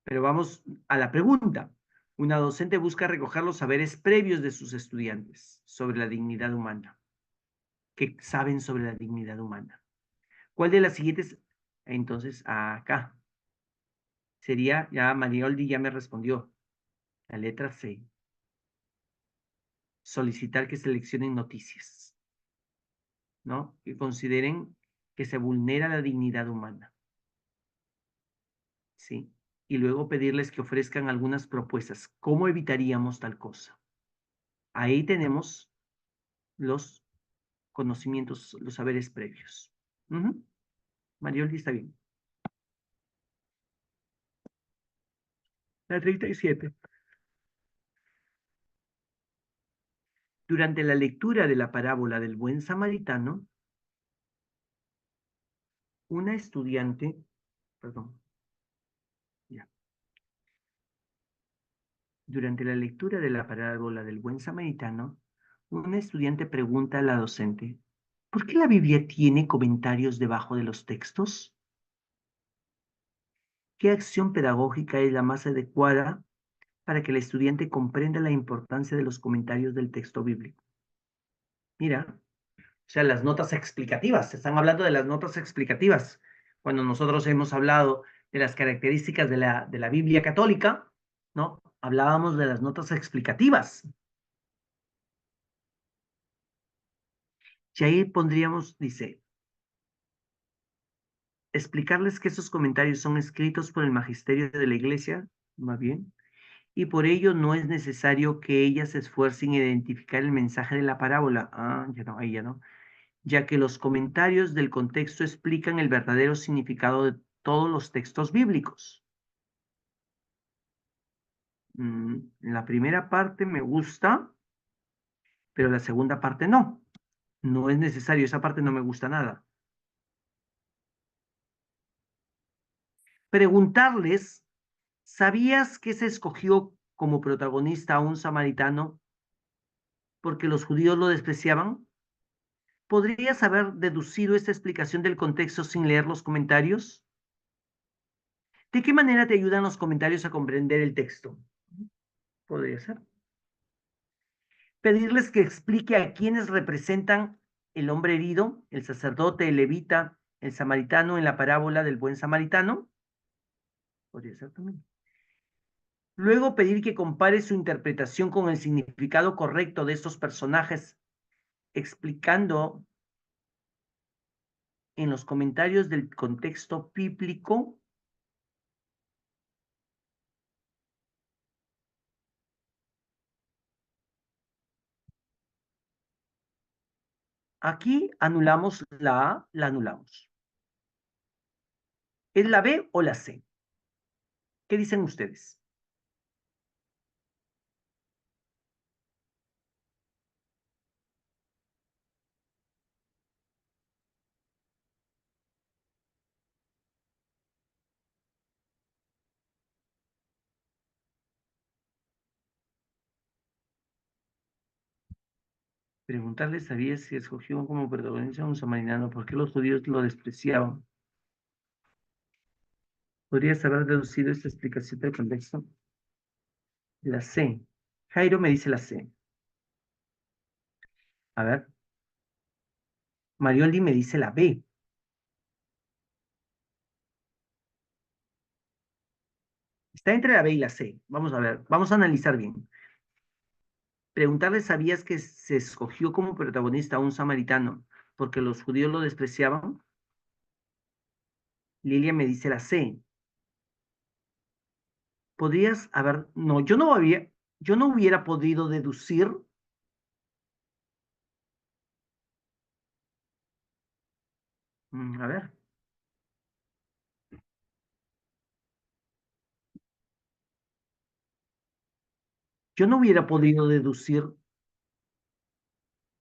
Pero vamos a la pregunta. Una docente busca recoger los saberes previos de sus estudiantes sobre la dignidad humana. ¿Qué saben sobre la dignidad humana? ¿Cuál de las siguientes? Entonces, acá sería, ya Marioldi ya me respondió, la letra C. Solicitar que seleccionen noticias, ¿no? Que consideren que se vulnera la dignidad humana, ¿sí? Y luego pedirles que ofrezcan algunas propuestas. ¿Cómo evitaríamos tal cosa? Ahí tenemos los conocimientos, los saberes previos. Ujú. Marioldi está bien. La 37. Durante la lectura de la parábola del buen samaritano, una estudiante, perdón, ya. Durante la lectura de la parábola del buen samaritano, una estudiante pregunta a la docente, ¿por qué la Biblia tiene comentarios debajo de los textos? ¿Qué acción pedagógica es la más adecuada para que el estudiante comprenda la importancia de los comentarios del texto bíblico? Mira, o sea, las notas explicativas, se están hablando de las notas explicativas. Cuando nosotros hemos hablado de las características de la Biblia católica, ¿no? Hablábamos de las notas explicativas. Y ahí pondríamos, dice, explicarles que esos comentarios son escritos por el magisterio de la iglesia, más bien, y por ello no es necesario que ellas se esfuercen en identificar el mensaje de la parábola. Ah, ya no, ahí ya no. Ya que los comentarios del contexto explican el verdadero significado de todos los textos bíblicos. La primera parte me gusta, pero la segunda parte no. No es necesario, esa parte no me gusta nada. Preguntarles, ¿sabías que se escogió como protagonista a un samaritano porque los judíos lo despreciaban? ¿Podrías haber deducido esta explicación del contexto sin leer los comentarios? ¿De qué manera te ayudan los comentarios a comprender el texto? Podría ser. Pedirles que explique a quienes representan el hombre herido, el sacerdote, el levita, el samaritano en la parábola del buen samaritano. Podría ser también. Luego pedir que compare su interpretación con el significado correcto de estos personajes, explicando en los comentarios del contexto bíblico. Aquí anulamos la A, la anulamos. ¿Es la B o la C? ¿Qué dicen ustedes? Preguntarle, ¿sabías si escogió como protagonista a un samaritano? ¿Por qué los judíos lo despreciaban? ¿Podrías haber deducido esta explicación del contexto? La C. Jairo me dice la C. A ver. Marioldi me dice la B. Está entre la B y la C. Vamos a ver. Vamos a analizar bien. Preguntarle, ¿sabías que se escogió como protagonista a un samaritano porque los judíos lo despreciaban? Lilia me dice la C. Podrías haber, no, yo no hubiera podido deducir, a ver, yo no hubiera podido deducir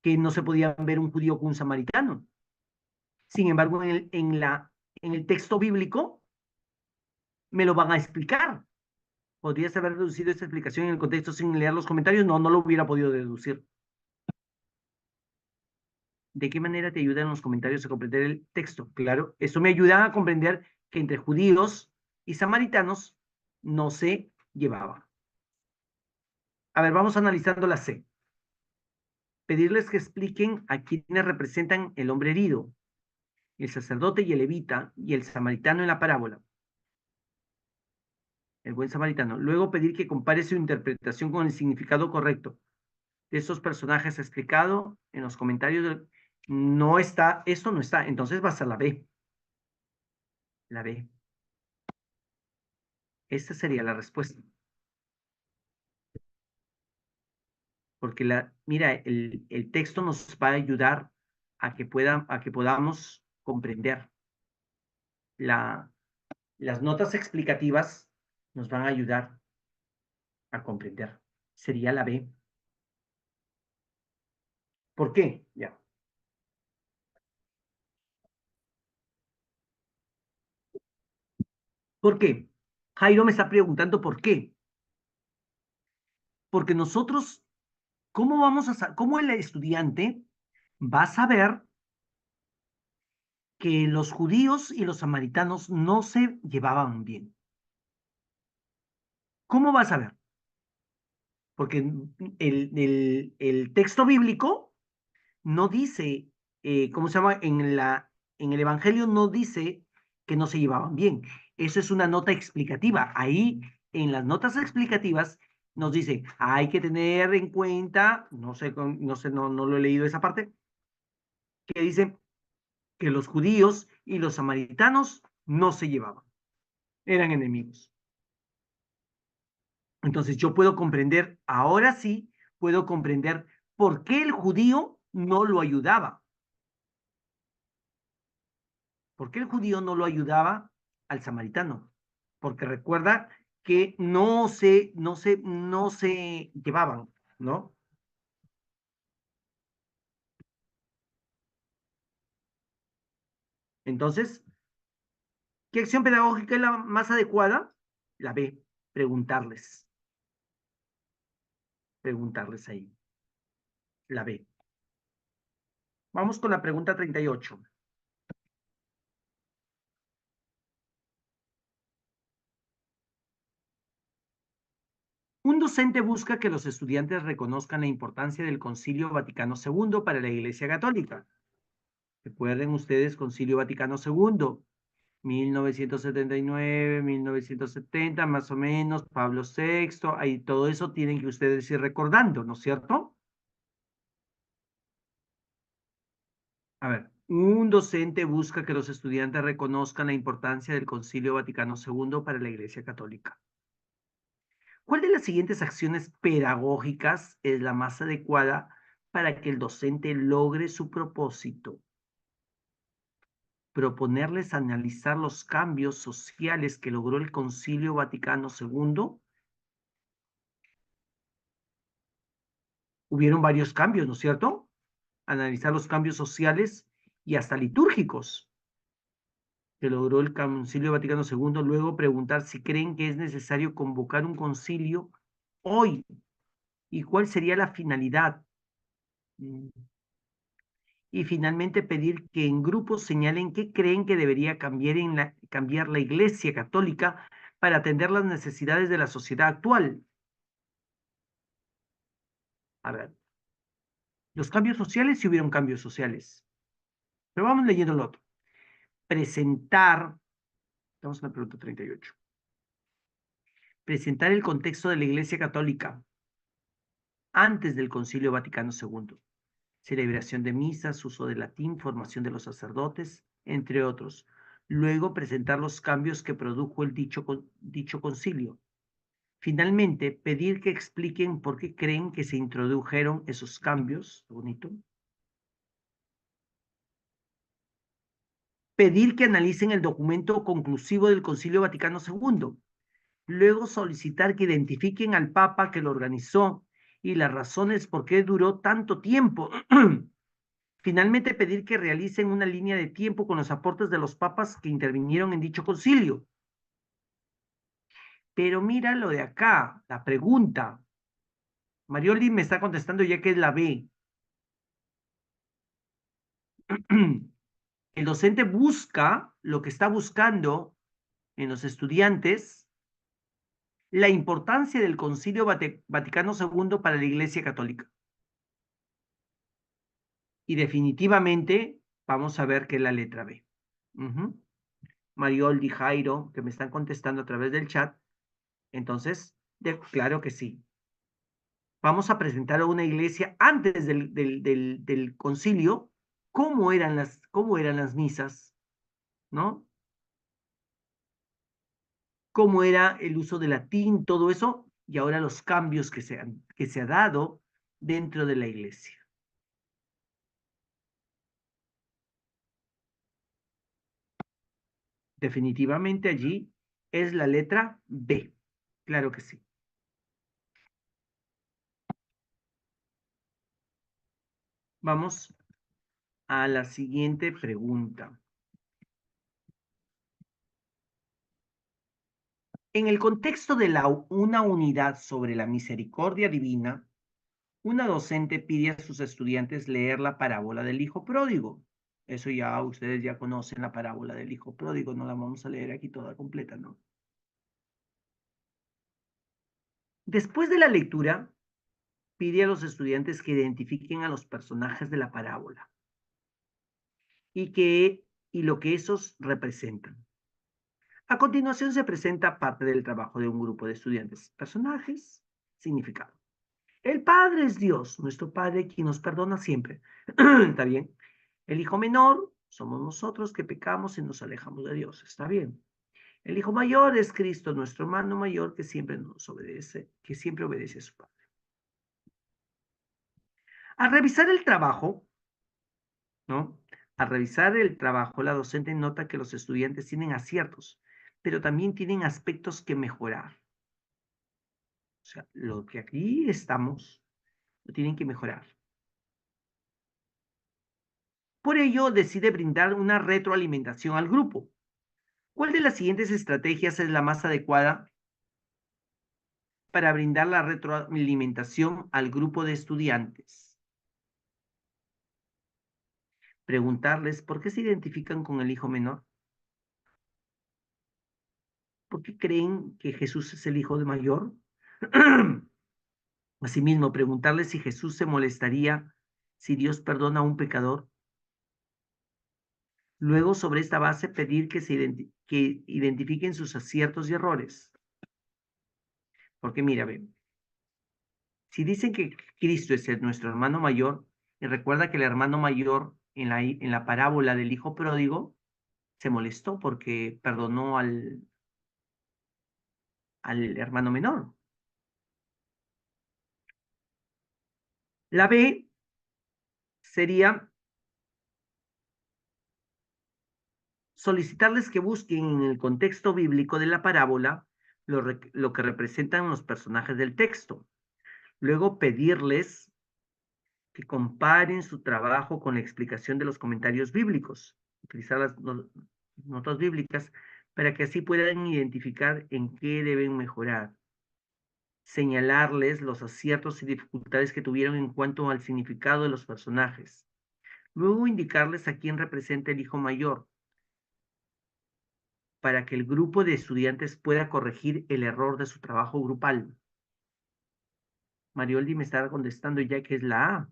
que no se podía ver un judío con un samaritano. Sin embargo, en el texto bíblico me lo van a explicar. ¿Podrías haber deducido esta explicación en el contexto sin leer los comentarios? No, no lo hubiera podido deducir. ¿De qué manera te ayudan los comentarios a comprender el texto? Claro, eso me ayuda a comprender que entre judíos y samaritanos no se llevaba. A ver, vamos analizando la C. Pedirles que expliquen a quienes representan el hombre herido, el sacerdote y el levita y el samaritano en la parábola, el buen samaritano. Luego pedir que compare su interpretación con el significado correcto de esos personajes explicado en los comentarios. No está, esto no está, entonces va a ser la B. La B. Esta sería la respuesta. Porque mira, el texto nos va a ayudar a que podamos comprender. La, las notas explicativas nos van a ayudar a comprender. Sería la B. ¿Por qué? Ya. ¿Por qué? Jairo me está preguntando por qué. Porque nosotros, cómo el estudiante va a saber que los judíos y los samaritanos no se llevaban bien? ¿Cómo va a saber? Porque el texto bíblico no dice, ¿cómo se llama? En el Evangelio no dice que no se llevaban bien. Eso es una nota explicativa. Ahí, en las notas explicativas, nos dice, hay que tener en cuenta, no sé, no lo he leído esa parte, que dice que los judíos y los samaritanos no se llevaban, eran enemigos. Entonces yo puedo comprender, ahora sí, puedo comprender por qué el judío no lo ayudaba. ¿Por qué el judío no lo ayudaba al samaritano? Porque recuerda que no se llevaban, ¿no? Entonces, ¿qué acción pedagógica es la más adecuada? La B, preguntarles, preguntarles ahí, la B. Vamos con la pregunta 38. Un docente busca que los estudiantes reconozcan la importancia del Concilio Vaticano II para la Iglesia Católica. Recuerden ustedes, Concilio Vaticano II, 1979, 1970, más o menos, Pablo VI, ahí todo eso tienen que ustedes ir recordando, ¿no es cierto? A ver, un docente busca que los estudiantes reconozcan la importancia del Concilio Vaticano II para la Iglesia Católica. ¿Cuál de las siguientes acciones pedagógicas es la más adecuada para que el docente logre su propósito? Proponerles analizar los cambios sociales que logró el Concilio Vaticano II. Hubieron varios cambios, ¿no es cierto? Analizar los cambios sociales y hasta litúrgicos que logró el Concilio Vaticano II. Luego preguntar si creen que es necesario convocar un concilio hoy y cuál sería la finalidad. Y finalmente pedir que en grupos señalen qué creen que debería cambiar la Iglesia Católica para atender las necesidades de la sociedad actual. A ver, los cambios sociales, si hubieron cambios sociales. Pero vamos leyendo lo otro. Presentar, estamos en la pregunta 38. Presentar el contexto de la Iglesia Católica antes del Concilio Vaticano II. Celebración de misas, uso de latín, formación de los sacerdotes, entre otros. Luego presentar los cambios que produjo el dicho concilio. Finalmente, pedir que expliquen por qué creen que se introdujeron esos cambios. Bonito. Pedir que analicen el documento conclusivo del Concilio Vaticano II. Luego solicitar que identifiquen al Papa que lo organizó y las razones por qué duró tanto tiempo. Finalmente, pedir que realicen una línea de tiempo con los aportes de los papas que intervinieron en dicho concilio. Pero mira lo de acá, la pregunta. Marioli me está contestando ya que es la B. El docente busca lo que está buscando en los estudiantes, la importancia del Concilio Vaticano II para la Iglesia Católica. Y definitivamente vamos a ver qué es la letra B. Marioldi, Jairo, que me están contestando a través del chat. Entonces, claro que sí. Vamos a presentar a una iglesia antes del concilio, cómo eran las misas, ¿no? Cómo era el uso del latín, todo eso, y ahora los cambios que se ha dado dentro de la iglesia. Definitivamente allí es la letra B. Claro que sí. Vamos a la siguiente pregunta. En el contexto de una unidad sobre la misericordia divina, una docente pide a sus estudiantes leer la parábola del hijo pródigo. Eso ya ustedes ya conocen la parábola del hijo pródigo, no la vamos a leer aquí toda completa, ¿no? Después de la lectura, pide a los estudiantes que identifiquen a los personajes de la parábola y lo que esos representan. A continuación se presenta parte del trabajo de un grupo de estudiantes. Personajes, significado. El Padre es Dios, nuestro Padre, quien nos perdona siempre. ¿Está bien? El hijo menor Somos nosotros que pecamos y nos alejamos de Dios. Está bien. El hijo mayor es Cristo, nuestro hermano mayor que siempre nos obedece, que siempre obedece a su padre. Al revisar el trabajo, ¿no? Al revisar el trabajo, la docente nota que los estudiantes tienen aciertos, pero también tienen aspectos que mejorar. O sea, lo que aquí estamos, lo tienen que mejorar. Por ello, decide brindar una retroalimentación al grupo. ¿Cuál de las siguientes estrategias es la más adecuada para brindar la retroalimentación al grupo de estudiantes? Preguntarles por qué se identifican con el hijo menor. ¿Por qué creen que Jesús es el hijo de mayor? Asimismo, preguntarles si Jesús se molestaría si Dios perdona a un pecador. Luego, sobre esta base, pedir que identifiquen sus aciertos y errores. Porque mira, ve, si dicen que Cristo es nuestro hermano mayor, y recuerda que el hermano mayor en la parábola del hijo pródigo se molestó porque perdonó al hermano menor. La B sería solicitarles que busquen en el contexto bíblico de la parábola lo que representan los personajes del texto. Luego pedirles que comparen su trabajo con la explicación de los comentarios bíblicos, utilizar las notas bíblicas para que así puedan identificar en qué deben mejorar, señalarles los aciertos y dificultades que tuvieron en cuanto al significado de los personajes. Luego indicarles a quién representa el hijo mayor, para que el grupo de estudiantes pueda corregir el error de su trabajo grupal. Marioldi me está contestando ya que es la A.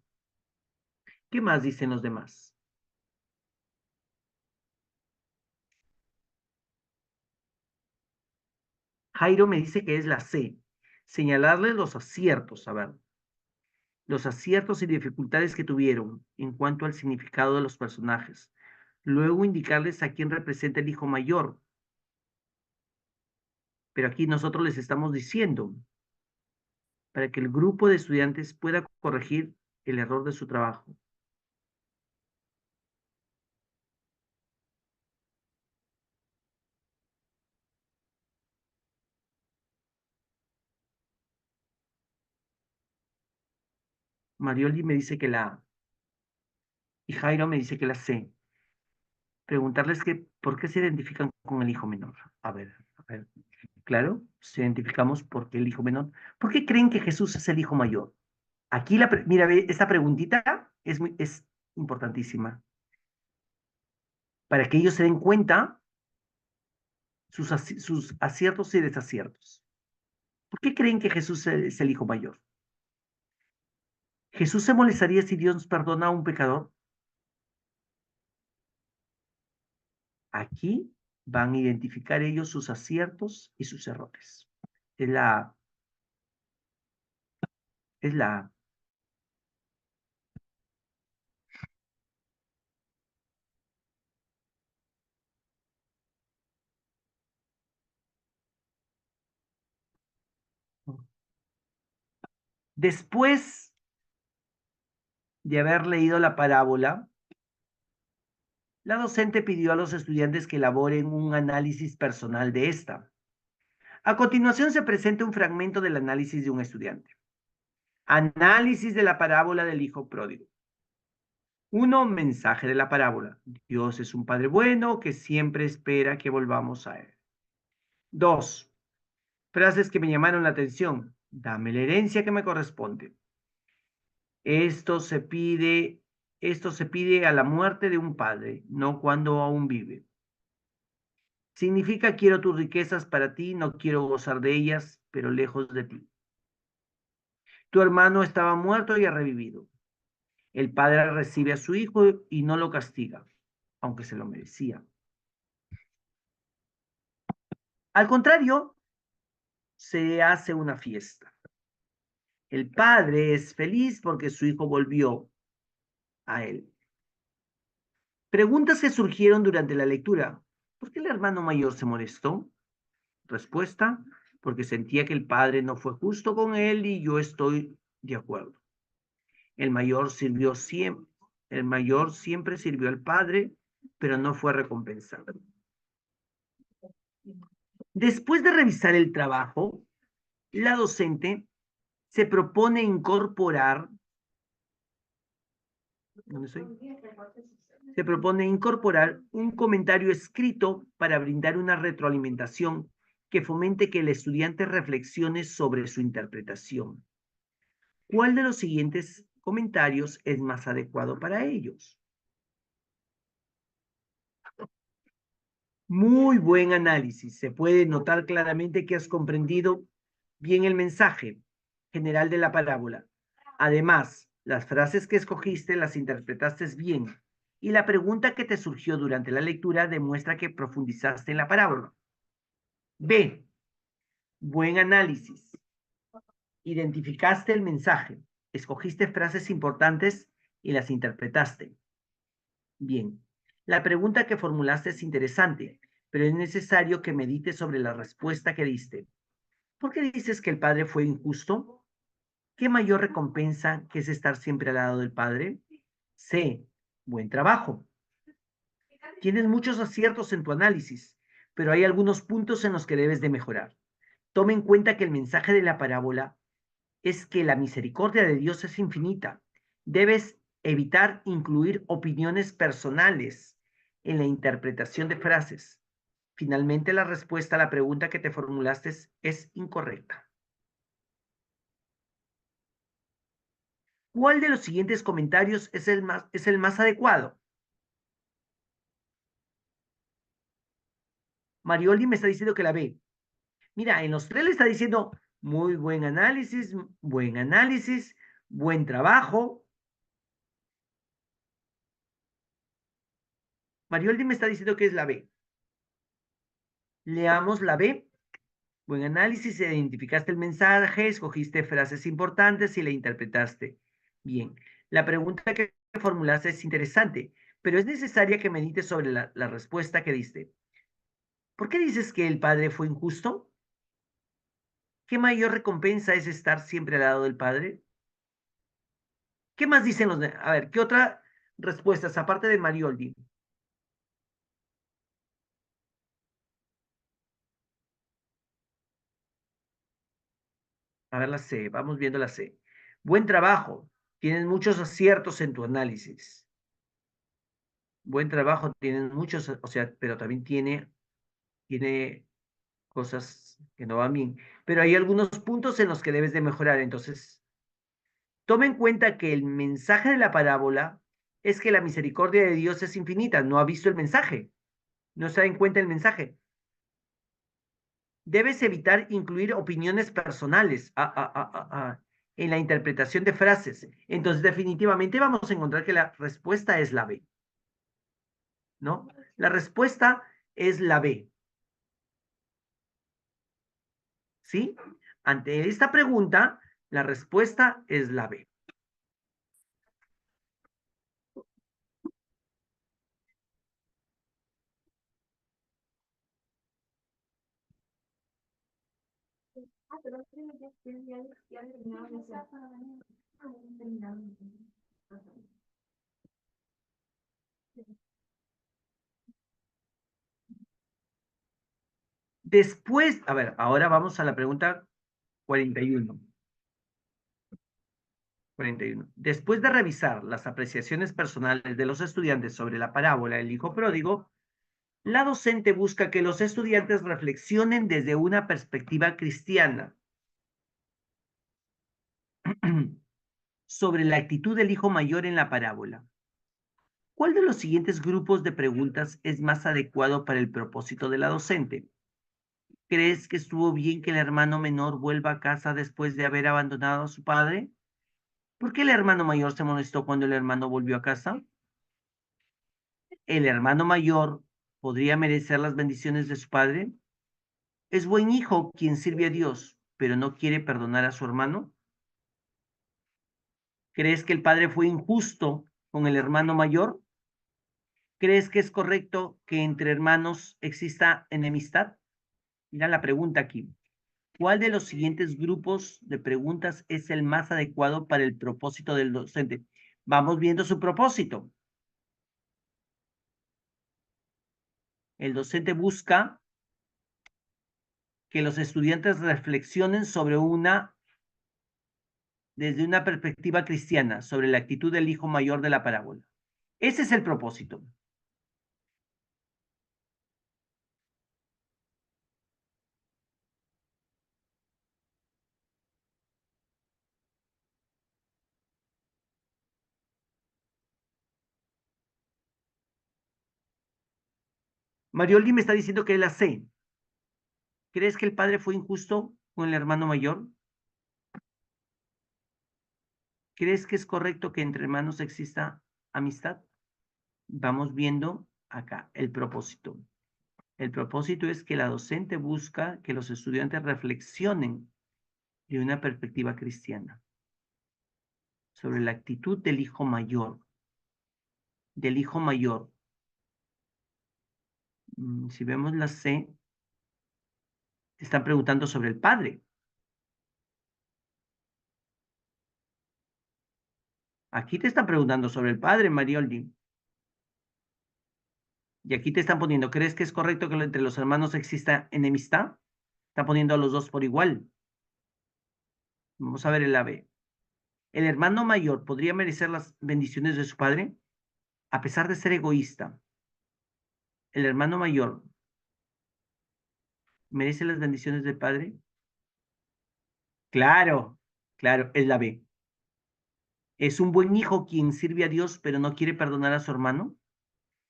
¿Qué más dicen los demás? Jairo me dice que es la C. Señalarles los aciertos, a ver, los aciertos y dificultades que tuvieron en cuanto al significado de los personajes. Luego indicarles a quién representa el hijo mayor. Pero aquí nosotros les estamos diciendo para que el grupo de estudiantes pueda corregir el error de su trabajo. Marioldi me dice que la A y Jairo me dice que la C. Preguntarles que por qué se identifican con el hijo menor. A ver, claro, se identificamos porque el hijo menor. ¿Por qué creen que Jesús es el hijo mayor? Aquí, mira, ve, esta preguntita es importantísima para que ellos se den cuenta sus aciertos y desaciertos. ¿Por qué creen que Jesús es el hijo mayor? ¿Jesús se molestaría si Dios perdona a un pecador? Aquí van a identificar ellos sus aciertos y sus errores. Es la, es la. Después de haber leído la parábola, la docente pidió a los estudiantes que elaboren un análisis personal de esta. A continuación se presenta un fragmento del análisis de un estudiante. Análisis de la parábola del hijo pródigo. 1. Mensaje de la parábola. Dios es un Padre bueno que siempre espera que volvamos a Él. 2. Frases que me llamaron la atención. Dame la herencia que me corresponde. Esto se pide, esto se pide a la muerte de un padre, no cuando aún vive. Significa quiero tus riquezas para ti, no quiero gozar de ellas, pero lejos de ti. Tu hermano estaba muerto y ha revivido. El padre recibe a su hijo y no lo castiga, aunque se lo merecía. Al contrario, se hace una fiesta. El padre es feliz porque su hijo volvió a él. Preguntas que surgieron durante la lectura. ¿Por qué el hermano mayor se molestó? Respuesta, porque sentía que el padre no fue justo con él y yo estoy de acuerdo. El mayor sirvió siempre, el mayor siempre sirvió al padre, pero no fue recompensado. Después de revisar el trabajo, la docente se propone incorporar, ¿dónde estoy? Se propone incorporar un comentario escrito para brindar una retroalimentación que fomente que el estudiante reflexione sobre su interpretación. ¿Cuál de los siguientes comentarios es más adecuado para ellos? Muy buen análisis. Se puede notar claramente que has comprendido bien el mensaje general de la parábola. Además, las frases que escogiste las interpretaste bien y la pregunta que te surgió durante la lectura demuestra que profundizaste en la parábola. B. Buen análisis. Identificaste el mensaje, escogiste frases importantes y las interpretaste bien. La pregunta que formulaste es interesante, pero es necesario que medites sobre la respuesta que diste. ¿Por qué dices que el padre fue injusto? ¿Qué mayor recompensa que es estar siempre al lado del padre? C. Buen trabajo. Tienes muchos aciertos en tu análisis, pero hay algunos puntos en los que debes de mejorar. Toma en cuenta que el mensaje de la parábola es que la misericordia de Dios es infinita. Debes evitar incluir opiniones personales en la interpretación de frases. Finalmente, la respuesta a la pregunta que te formulaste es incorrecta. ¿Cuál de los siguientes comentarios es el más adecuado? Marioli me está diciendo que la B. Mira, en los tres le está diciendo muy buen análisis, buen trabajo. Marioli me está diciendo que es la B. Leamos la B. Buen análisis, identificaste el mensaje, escogiste frases importantes y la interpretaste bien. La pregunta que formulaste es interesante, pero es necesaria que medites sobre la respuesta que diste. ¿Por qué dices que el padre fue injusto? ¿Qué mayor recompensa es estar siempre al lado del padre? ¿Qué más dicen los... A ver, ¿qué otra respuestas aparte de Marioldi? A ver la C, vamos viendo la C. Buen trabajo, tienes muchos aciertos en tu análisis. Buen trabajo, tienes muchos, o sea, pero también tiene cosas que no van bien. Pero hay algunos puntos en los que debes de mejorar. Entonces, toma en cuenta que el mensaje de la parábola es que la misericordia de Dios es infinita. No ha visto el mensaje, no se da en cuenta el mensaje. Debes evitar incluir opiniones personales en la interpretación de frases. Entonces, definitivamente vamos a encontrar que la respuesta es la B, ¿no? La respuesta es la B, ¿sí? Ante esta pregunta, la respuesta es la B. Después, a ver, ahora vamos a la pregunta 41. 41. Después de revisar las apreciaciones personales de los estudiantes sobre la parábola del hijo pródigo, la docente busca que los estudiantes reflexionen desde una perspectiva cristiana sobre la actitud del hijo mayor en la parábola. ¿Cuál de los siguientes grupos de preguntas es más adecuado para el propósito de la docente? ¿Crees que estuvo bien que el hermano menor vuelva a casa después de haber abandonado a su padre? ¿Por qué el hermano mayor se molestó cuando el hermano volvió a casa? ¿El hermano mayor podría merecer las bendiciones de su padre? ¿Es buen hijo quien sirve a Dios, pero no quiere perdonar a su hermano? ¿Crees que el padre fue injusto con el hermano mayor? ¿Crees que es correcto que entre hermanos exista enemistad? Mira la pregunta aquí. ¿Cuál de los siguientes grupos de preguntas es el más adecuado para el propósito del docente? Vamos viendo su propósito. El docente busca que los estudiantes reflexionen desde una perspectiva cristiana, sobre la actitud del hijo mayor de la parábola. Ese es el propósito. Marioldi me está diciendo que es la C. ¿Crees que el padre fue injusto con el hermano mayor? ¿Crees que es correcto que entre hermanos exista amistad? Vamos viendo acá el propósito. El propósito es que la docente busca que los estudiantes reflexionen de una perspectiva cristiana sobre la actitud del hijo mayor. Del hijo mayor. Si vemos la C, te están preguntando sobre el padre. Aquí te están preguntando sobre el padre, Marioldi. Y aquí te están poniendo, ¿crees que es correcto que entre los hermanos exista enemistad? Está poniendo a los dos por igual. Vamos a ver el AB. ¿El hermano mayor podría merecer las bendiciones de su padre? A pesar de ser egoísta, ¿el hermano mayor merece las bendiciones del padre? Claro, claro, es la B. ¿Es un buen hijo quien sirve a Dios pero no quiere perdonar a su hermano?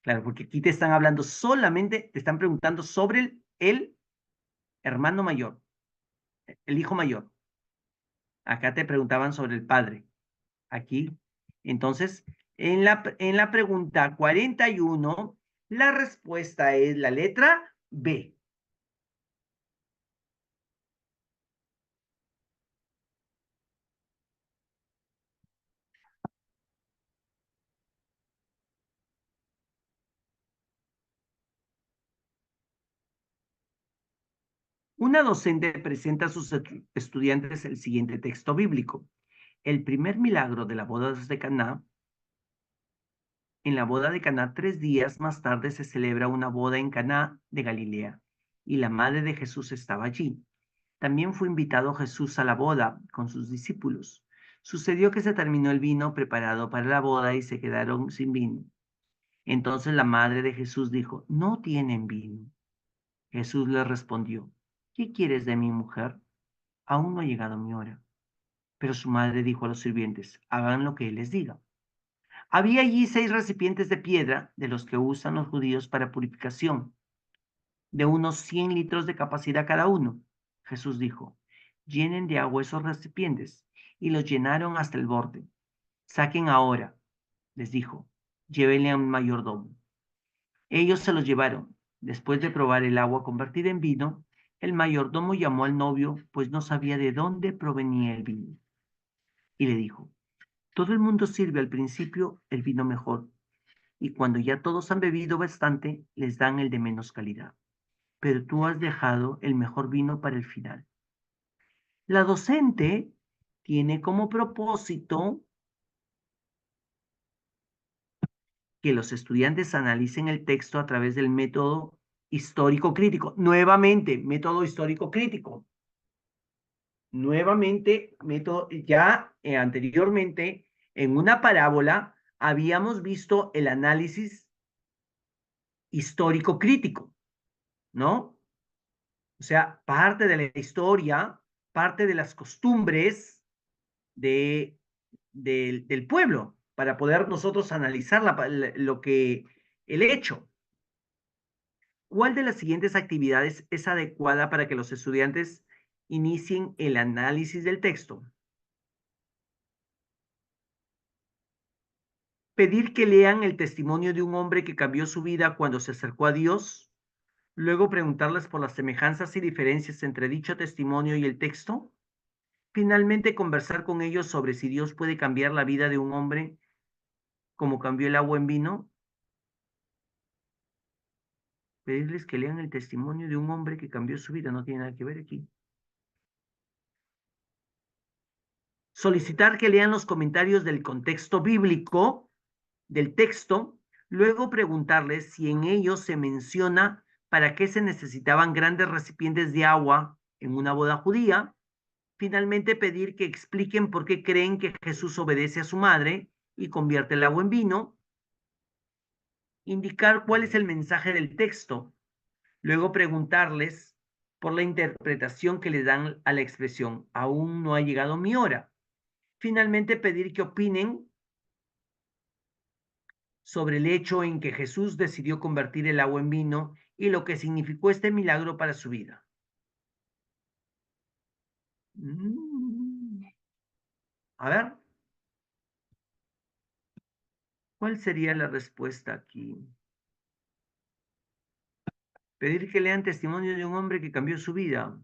Claro, porque aquí te están hablando solamente, te están preguntando sobre el hermano mayor, el hijo mayor. Acá te preguntaban sobre el padre. Aquí. Entonces, en la pregunta 41, la respuesta es la letra B. Una docente presenta a sus estudiantes el siguiente texto bíblico. El primer milagro de la boda de Caná. En la boda de Caná, 3 días más tarde se celebra una boda en Caná de Galilea, y la madre de Jesús estaba allí. También fue invitado Jesús a la boda con sus discípulos. Sucedió que se terminó el vino preparado para la boda y se quedaron sin vino. Entonces la madre de Jesús dijo, no tienen vino. Jesús le respondió, ¿qué quieres de mi mujer? Aún no ha llegado mi hora. Pero su madre dijo a los sirvientes, hagan lo que él les diga. Había allí 6 recipientes de piedra, de los que usan los judíos para purificación, de unos 100 litros de capacidad cada uno. Jesús dijo, llenen de agua esos recipientes, y los llenaron hasta el borde. Saquen ahora, les dijo, llévenle a un mayordomo. Ellos se los llevaron. Después de probar el agua convertida en vino, el mayordomo llamó al novio, pues no sabía de dónde provenía el vino. Y le dijo, todo el mundo sirve al principio el vino mejor, y cuando ya todos han bebido bastante, les dan el de menos calidad. Pero tú has dejado el mejor vino para el final. La docente tiene como propósito que los estudiantes analicen el texto a través del método histórico crítico. Nuevamente, método histórico crítico. Nuevamente, método, ya anteriormente, en una parábola, habíamos visto el análisis histórico crítico, ¿no? O sea, parte de la historia, parte de las costumbres de, del pueblo, para poder nosotros analizar lo que, el hecho. ¿Cuál de las siguientes actividades es adecuada para que los estudiantes inicien el análisis del texto? Pedir que lean el testimonio de un hombre que cambió su vida cuando se acercó a Dios, luego preguntarles por las semejanzas y diferencias entre dicho testimonio y el texto, finalmente conversar con ellos sobre si Dios puede cambiar la vida de un hombre como cambió el agua en vino. Pedirles que lean el testimonio de un hombre que cambió su vida, no tiene nada que ver aquí. Solicitar que lean los comentarios del contexto bíblico del texto, luego preguntarles si en ellos se menciona para qué se necesitaban grandes recipientes de agua en una boda judía. Finalmente, pedir que expliquen por qué creen que Jesús obedece a su madre y convierte el agua en vino. Indicar cuál es el mensaje del texto. Luego preguntarles por la interpretación que le dan a la expresión. Aún no ha llegado mi hora. Finalmente, pedir que opinen sobre el hecho en que Jesús decidió convertir el agua en vino y lo que significó este milagro para su vida. A ver, ¿cuál sería la respuesta aquí? Pedir que lean testimonio de un hombre que cambió su vida.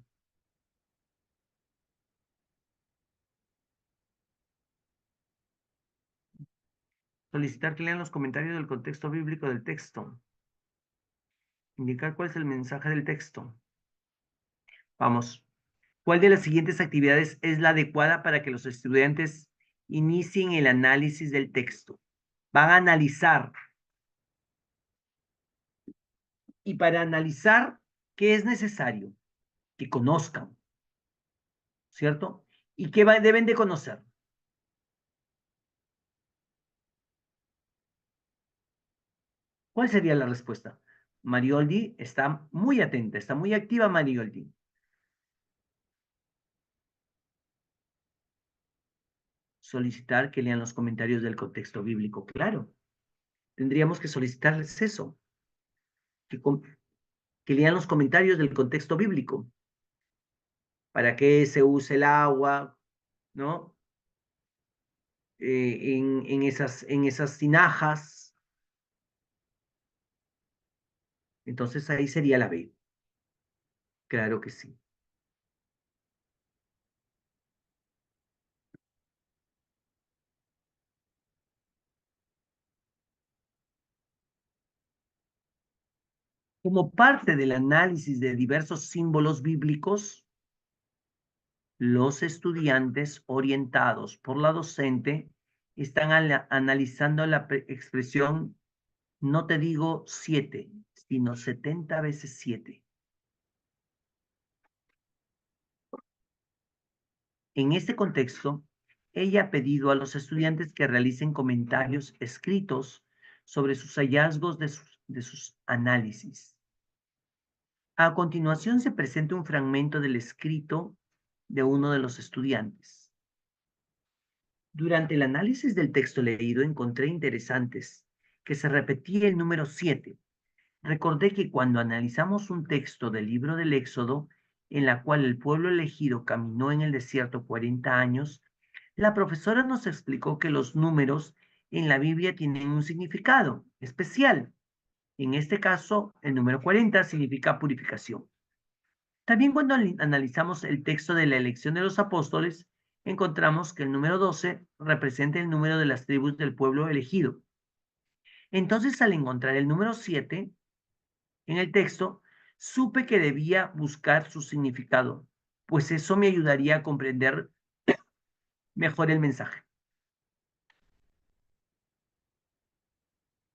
Solicitar que lean los comentarios del contexto bíblico del texto. Indicar cuál es el mensaje del texto. Vamos. ¿Cuál de las siguientes actividades es la adecuada para que los estudiantes inicien el análisis del texto? Van a analizar. Y para analizar, ¿qué es necesario? Que conozcan, ¿cierto? ¿Y qué deben de conocer? ¿Cuál sería la respuesta? Marioldi está muy atenta, está muy activa Marioldi. Solicitar que lean los comentarios del contexto bíblico, claro. Tendríamos que solicitarles eso, que, que lean los comentarios del contexto bíblico. ¿Para qué se usa el agua? ¿No? En esas tinajas. Entonces ahí sería la B. Claro que sí. Como parte del análisis de diversos símbolos bíblicos, los estudiantes orientados por la docente están analizando la expresión, no te digo 7, sino 70 veces 7. En este contexto, ella ha pedido a los estudiantes que realicen comentarios escritos sobre sus hallazgos de sus análisis. A continuación se presenta un fragmento del escrito de uno de los estudiantes. Durante el análisis del texto leído encontré interesantes que se repetía el número 7. Recordé que cuando analizamos un texto del libro del Éxodo, en la cual el pueblo elegido caminó en el desierto 40 años, la profesora nos explicó que los números en la Biblia tienen un significado especial. En este caso, el número 40 significa purificación. También cuando analizamos el texto de la elección de los apóstoles, encontramos que el número 12 representa el número de las tribus del pueblo elegido. Entonces, al encontrar el número 7 en el texto, supe que debía buscar su significado, pues eso me ayudaría a comprender mejor el mensaje.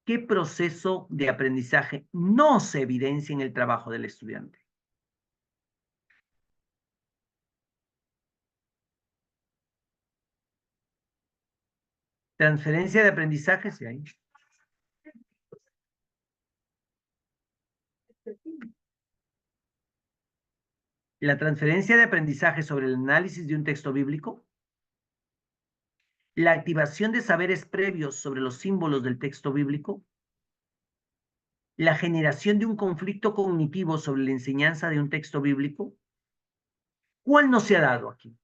¿Qué proceso de aprendizaje no se evidencia en el trabajo del estudiante? Transferencia de aprendizaje, sí hay. La transferencia de aprendizaje sobre el análisis de un texto bíblico. La activación de saberes previos sobre los símbolos del texto bíblico. La generación de un conflicto cognitivo sobre la enseñanza de un texto bíblico. ¿Cuál no se ha dado aquí?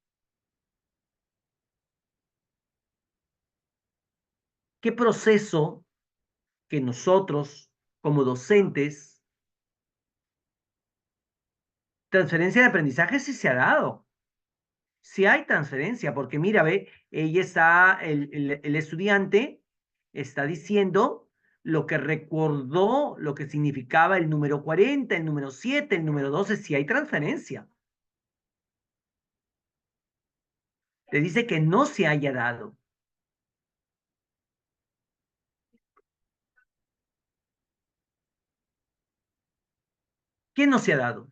¿Qué proceso que nosotros, como docentes, transferencia de aprendizaje sí se ha dado? Sí hay transferencia, porque mira, ve, ella está, el estudiante está diciendo lo que recordó lo que significaba el número 40, el número 7, el número 12, si hay transferencia. Te dice que no se haya dado. ¿Qué no se ha dado?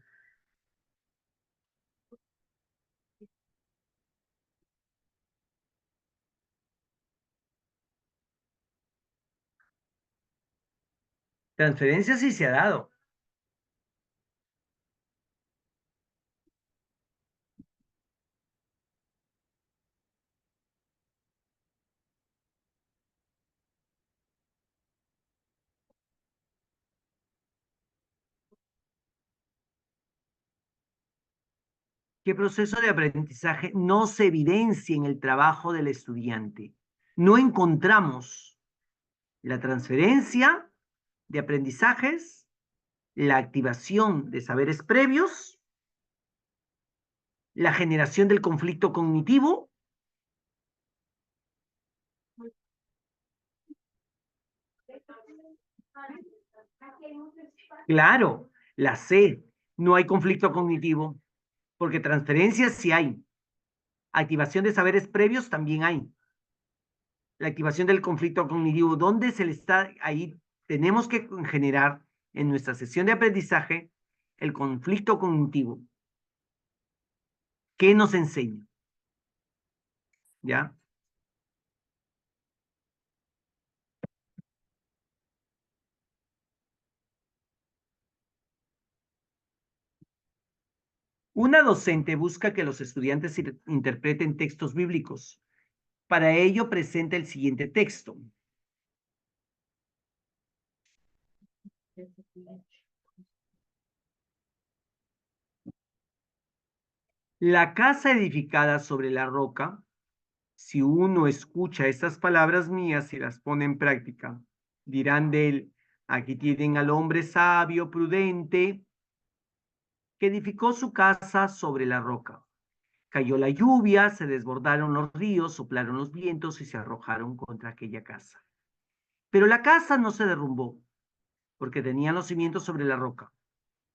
Transferencia sí se ha dado. ¿Qué proceso de aprendizaje no se evidencia en el trabajo del estudiante? No encontramos la transferencia de aprendizajes, la activación de saberes previos, la generación del conflicto cognitivo. Claro, la C, no hay conflicto cognitivo, porque transferencias sí hay. Activación de saberes previos también hay. La activación del conflicto cognitivo, ¿dónde se le está? Ahí tenemos que generar en nuestra sesión de aprendizaje el conflicto cognitivo. ¿Qué nos enseña? ¿Ya? Una docente busca que los estudiantes interpreten textos bíblicos. Para ello presenta el siguiente texto. La casa edificada sobre la roca, si uno escucha estas palabras mías y las pone en práctica, dirán de él, aquí tienen al hombre sabio, prudente, que edificó su casa sobre la roca. Cayó la lluvia, se desbordaron los ríos, soplaron los vientos y se arrojaron contra aquella casa. Pero la casa no se derrumbó, porque tenía los cimientos sobre la roca.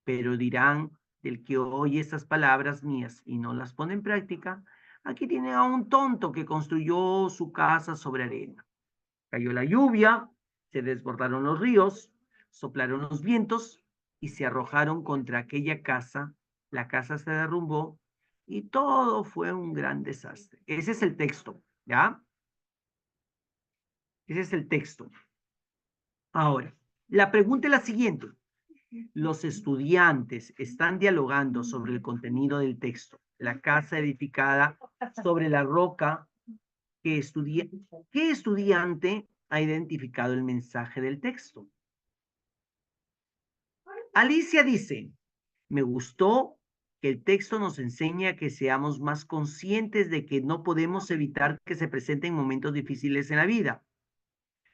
Pero dirán del que oye estas palabras mías y no las pone en práctica, aquí tiene a un tonto que construyó su casa sobre arena. Cayó la lluvia, se desbordaron los ríos, soplaron los vientos y se arrojaron contra aquella casa. La casa se derrumbó y todo fue un gran desastre. Ese es el texto, ¿ya? Ese es el texto. Ahora, la pregunta es la siguiente. Los estudiantes están dialogando sobre el contenido del texto. La casa edificada sobre la roca que estudia. ¿Qué estudiante ha identificado el mensaje del texto? Alicia dice, me gustó que el texto nos enseña que seamos más conscientes de que no podemos evitar que se presenten momentos difíciles en la vida.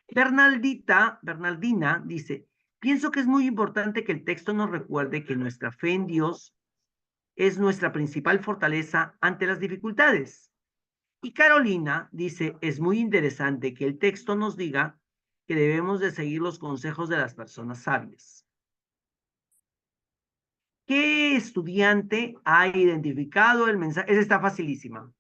Bernaldina dice, pienso que es muy importante que el texto nos recuerde que nuestra fe en Dios es nuestra principal fortaleza ante las dificultades. Y Carolina dice, es muy interesante que el texto nos diga que debemos de seguir los consejos de las personas sabias. ¿Qué estudiante ha identificado el mensaje? Esa está facilísima.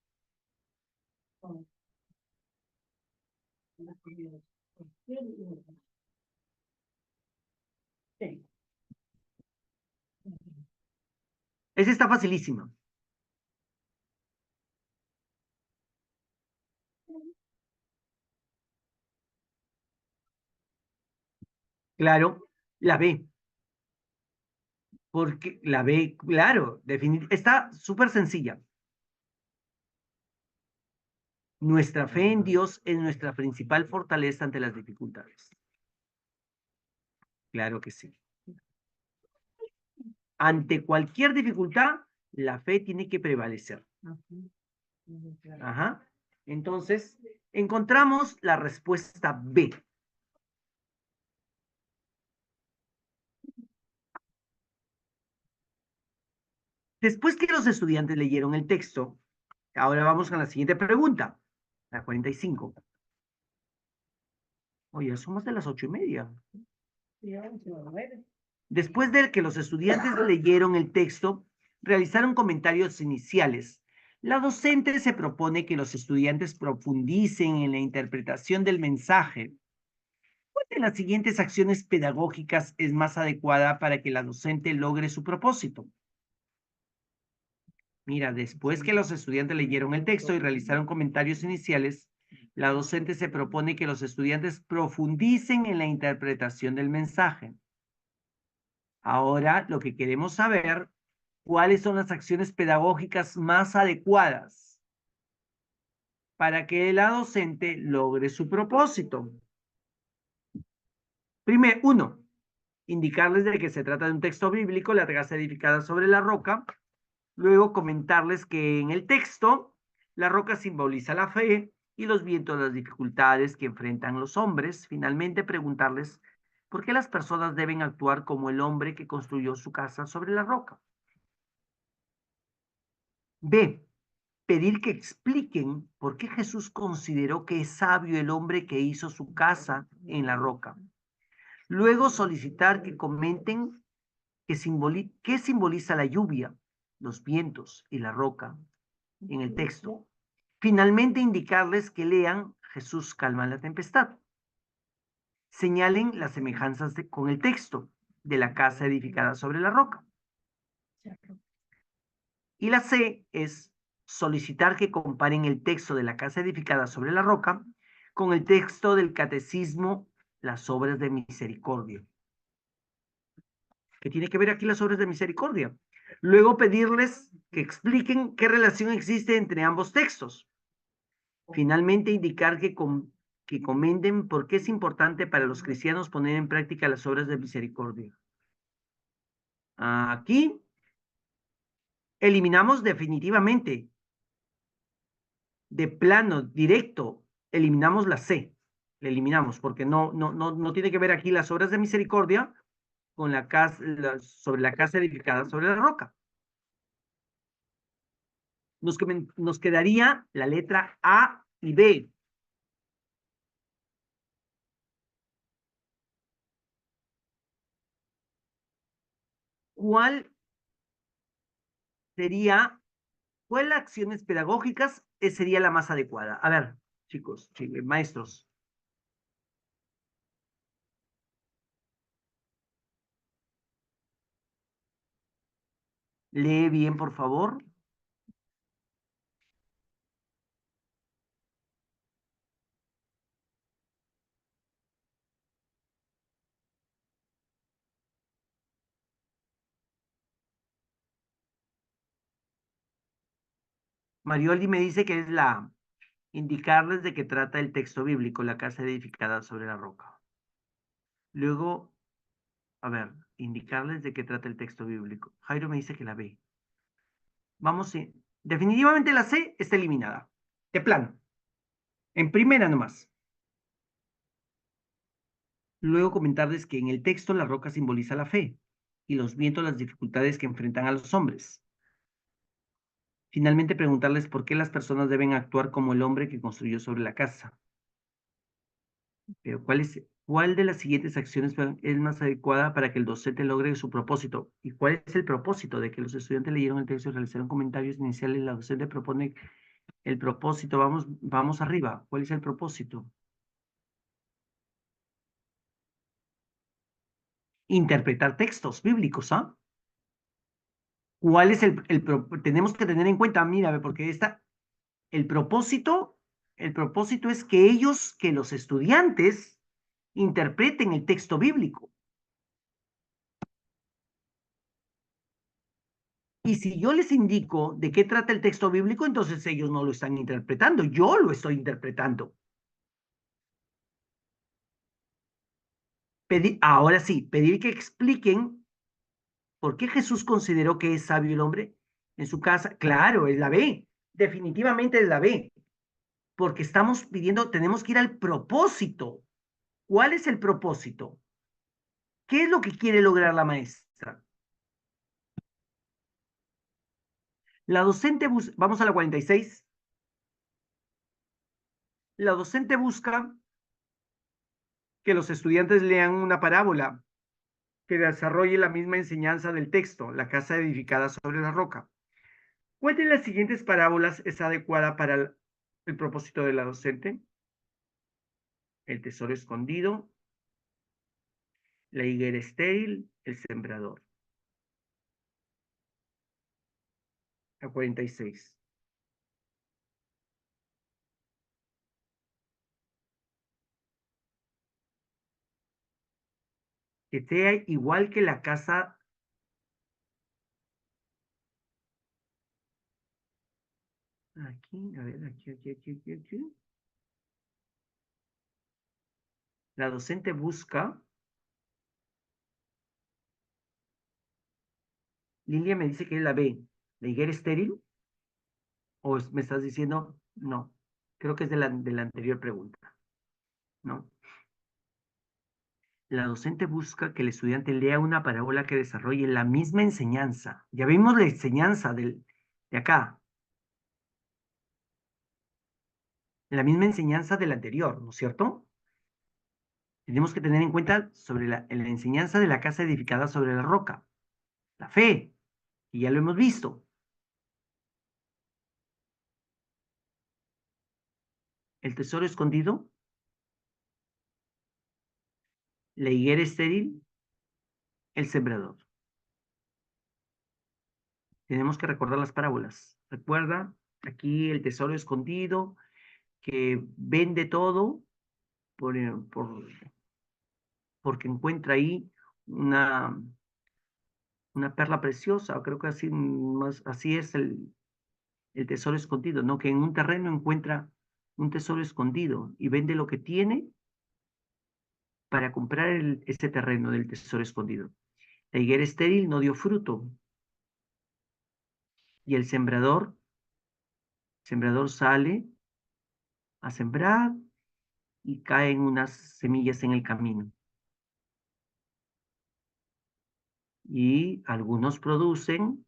Esa está facilísima. Claro, la B. Porque la B, claro, está súper sencilla. Nuestra fe en Dios es nuestra principal fortaleza ante las dificultades. Claro que sí. Ante cualquier dificultad, la fe tiene que prevalecer. Ajá. Entonces, encontramos la respuesta B. Después que los estudiantes leyeron el texto, ahora vamos a la siguiente pregunta, la 45. Oye, somos de las 8:30. Después de que los estudiantes leyeron el texto, realizaron comentarios iniciales. La docente se propone que los estudiantes profundicen en la interpretación del mensaje. ¿Cuál de las siguientes acciones pedagógicas es más adecuada para que la docente logre su propósito? Mira, después que los estudiantes leyeron el texto y realizaron comentarios iniciales, la docente se propone que los estudiantes profundicen en la interpretación del mensaje. Ahora lo que queremos saber, ¿cuáles son las acciones pedagógicas más adecuadas para que la docente logre su propósito? Primero, uno, indicarles de que se trata de un texto bíblico, la casa edificada sobre la roca. Luego comentarles que en el texto la roca simboliza la fe y los vientos, las dificultades que enfrentan los hombres. Finalmente preguntarles por qué las personas deben actuar como el hombre que construyó su casa sobre la roca. B. Pedir que expliquen por qué Jesús consideró que es sabio el hombre que hizo su casa en la roca. Luego solicitar que comenten qué simboliza la lluvia, los vientos y la roca en el texto. Finalmente, indicarles que lean Jesús calma la tempestad. Señalen las semejanzas con el texto de la casa edificada sobre la roca. Y la C es solicitar que comparen el texto de la casa edificada sobre la roca con el texto del catecismo, las obras de misericordia. ¿Qué tiene que ver aquí las obras de misericordia? Luego pedirles que expliquen qué relación existe entre ambos textos. Finalmente, indicar que comenten por qué es importante para los cristianos poner en práctica las obras de misericordia. Aquí eliminamos definitivamente, de plano, directo, eliminamos la C. La eliminamos porque no tiene que ver aquí las obras de misericordia con la casa, sobre la casa edificada sobre la roca. Nos quedaría la letra A y B. ¿Cuál sería, cuál acciones pedagógicas sería la más adecuada? A ver, chicos, maestros. Lee bien, por favor. Marioli me dice que es la indicarles de qué trata el texto bíblico, la casa edificada sobre la roca. Luego, a ver, indicarles de qué trata el texto bíblico. Jairo me dice que la B. Vamos, definitivamente la C está eliminada. De plano. En primera nomás. Luego comentarles que en el texto la roca simboliza la fe y los vientos las dificultades que enfrentan a los hombres. Finalmente preguntarles por qué las personas deben actuar como el hombre que construyó sobre la casa. Pero ¿cuál de las siguientes acciones es más adecuada para que el docente logre su propósito? ¿Y cuál es el propósito de que los estudiantes leyeron el texto y realizaron comentarios iniciales? La docente propone el propósito. Vamos arriba. ¿Cuál es el propósito? Interpretar textos bíblicos, ¿ah? ¿Cuál es tenemos que tener en cuenta, mira, porque el propósito, el propósito es que los estudiantes interpreten el texto bíblico. Y si yo les indico de qué trata el texto bíblico, entonces ellos no lo están interpretando, yo lo estoy interpretando. Ahora sí, pedir que expliquen por qué Jesús consideró que es sabio el hombre en su casa. Claro, es la B, definitivamente es la B, porque estamos pidiendo, tenemos que ir al propósito. ¿Cuál es el propósito? ¿Qué es lo que quiere lograr la maestra? La docente vamos a la 46. La docente busca que los estudiantes lean una parábola que desarrolle la misma enseñanza del texto, la casa edificada sobre la roca. ¿Cuál de las siguientes parábolas es adecuada para el propósito de la docente? El tesoro escondido, la higuera estéril, el sembrador. A 46. Que sea igual que la casa. Aquí, a ver, aquí. La docente busca. Lilia me dice que es la B. ¿La higuera estéril? ¿O me estás diciendo? No. Creo que es de la anterior pregunta. ¿No? La docente busca que el estudiante lea una parábola que desarrolle la misma enseñanza. Ya vimos la enseñanza de acá, la misma enseñanza del anterior, ¿no es cierto? Tenemos que tener en cuenta sobre la enseñanza de la casa edificada sobre la roca, la fe, y ya lo hemos visto. El tesoro escondido, la higuera estéril, el sembrador. Tenemos que recordar las parábolas. Recuerda, aquí el tesoro escondido, que vende todo por, porque encuentra ahí una, una perla preciosa, creo que así, más, así es el tesoro escondido, ¿no? Que en un terreno encuentra un tesoro escondido y vende lo que tiene para comprar ese terreno del tesoro escondido. La higuera estéril no dio fruto y el sembrador sale a sembrar y caen unas semillas en el camino. Y algunos producen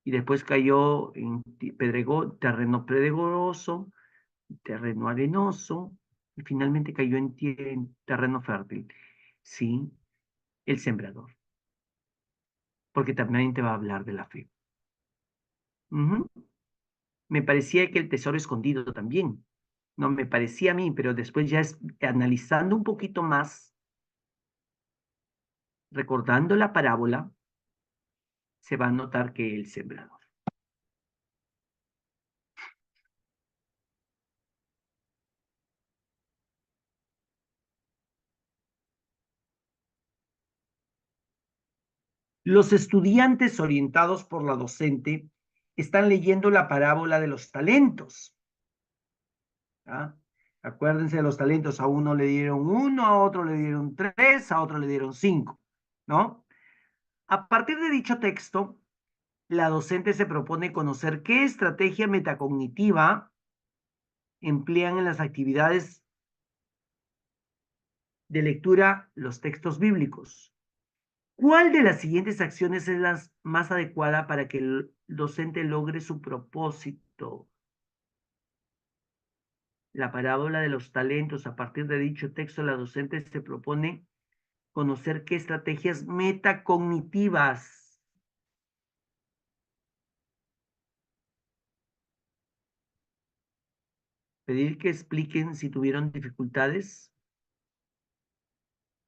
y después cayó en terreno pedregoso, terreno arenoso y finalmente cayó en terreno fértil. Sí, el sembrador, porque también te va a hablar de la fe. Ujú. Me parecía que el tesoro escondido también. No me parecía a mí, pero después ya analizando un poquito más, recordando la parábola, se va a notar que el sembrador. Los estudiantes orientados por la docente están leyendo la parábola de los talentos. ¿Ah? Acuérdense de los talentos, a uno le dieron uno, a otro le dieron tres, a otro le dieron cinco, ¿no? A partir de dicho texto, la docente se propone conocer qué estrategia metacognitiva emplean en las actividades de lectura los textos bíblicos. ¿Cuál de las siguientes acciones es la más adecuada para que el docente logre su propósito? La parábola de los talentos. A partir de dicho texto, la docente se propone conocer qué estrategias metacognitivas, pedir que expliquen si tuvieron dificultades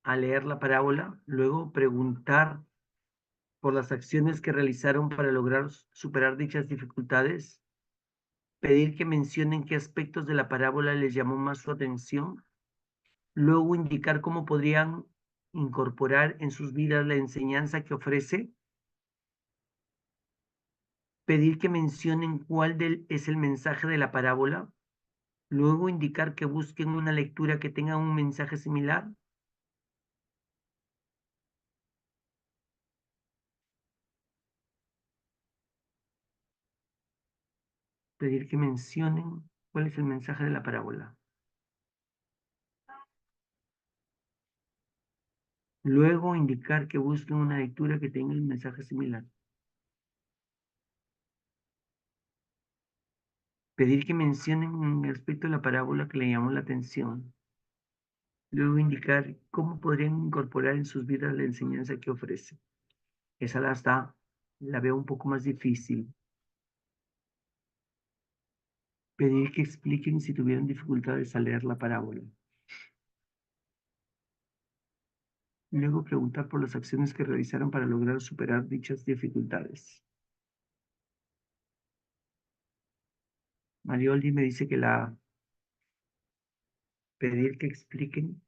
al leer la parábola, luego preguntar por las acciones que realizaron para lograr superar dichas dificultades, pedir que mencionen qué aspectos de la parábola les llamó más su atención, luego indicar cómo podrían incorporar en sus vidas la enseñanza que ofrece, pedir que mencionen es el mensaje de la parábola, luego indicar que busquen una lectura que tenga un mensaje similar, pedir que mencionen cuál es el mensaje de la parábola, luego indicar que busquen una lectura que tenga un mensaje similar, pedir que mencionen un aspecto de la parábola que le llamó la atención, Luego indicar cómo podrían incorporar en sus vidas la enseñanza que ofrece. Esa la veo un poco más difícil. Pedir que expliquen si tuvieron dificultades al leer la parábola. Luego preguntar por las acciones que realizaron para lograr superar dichas dificultades. Marioldi me dice que pedir que expliquen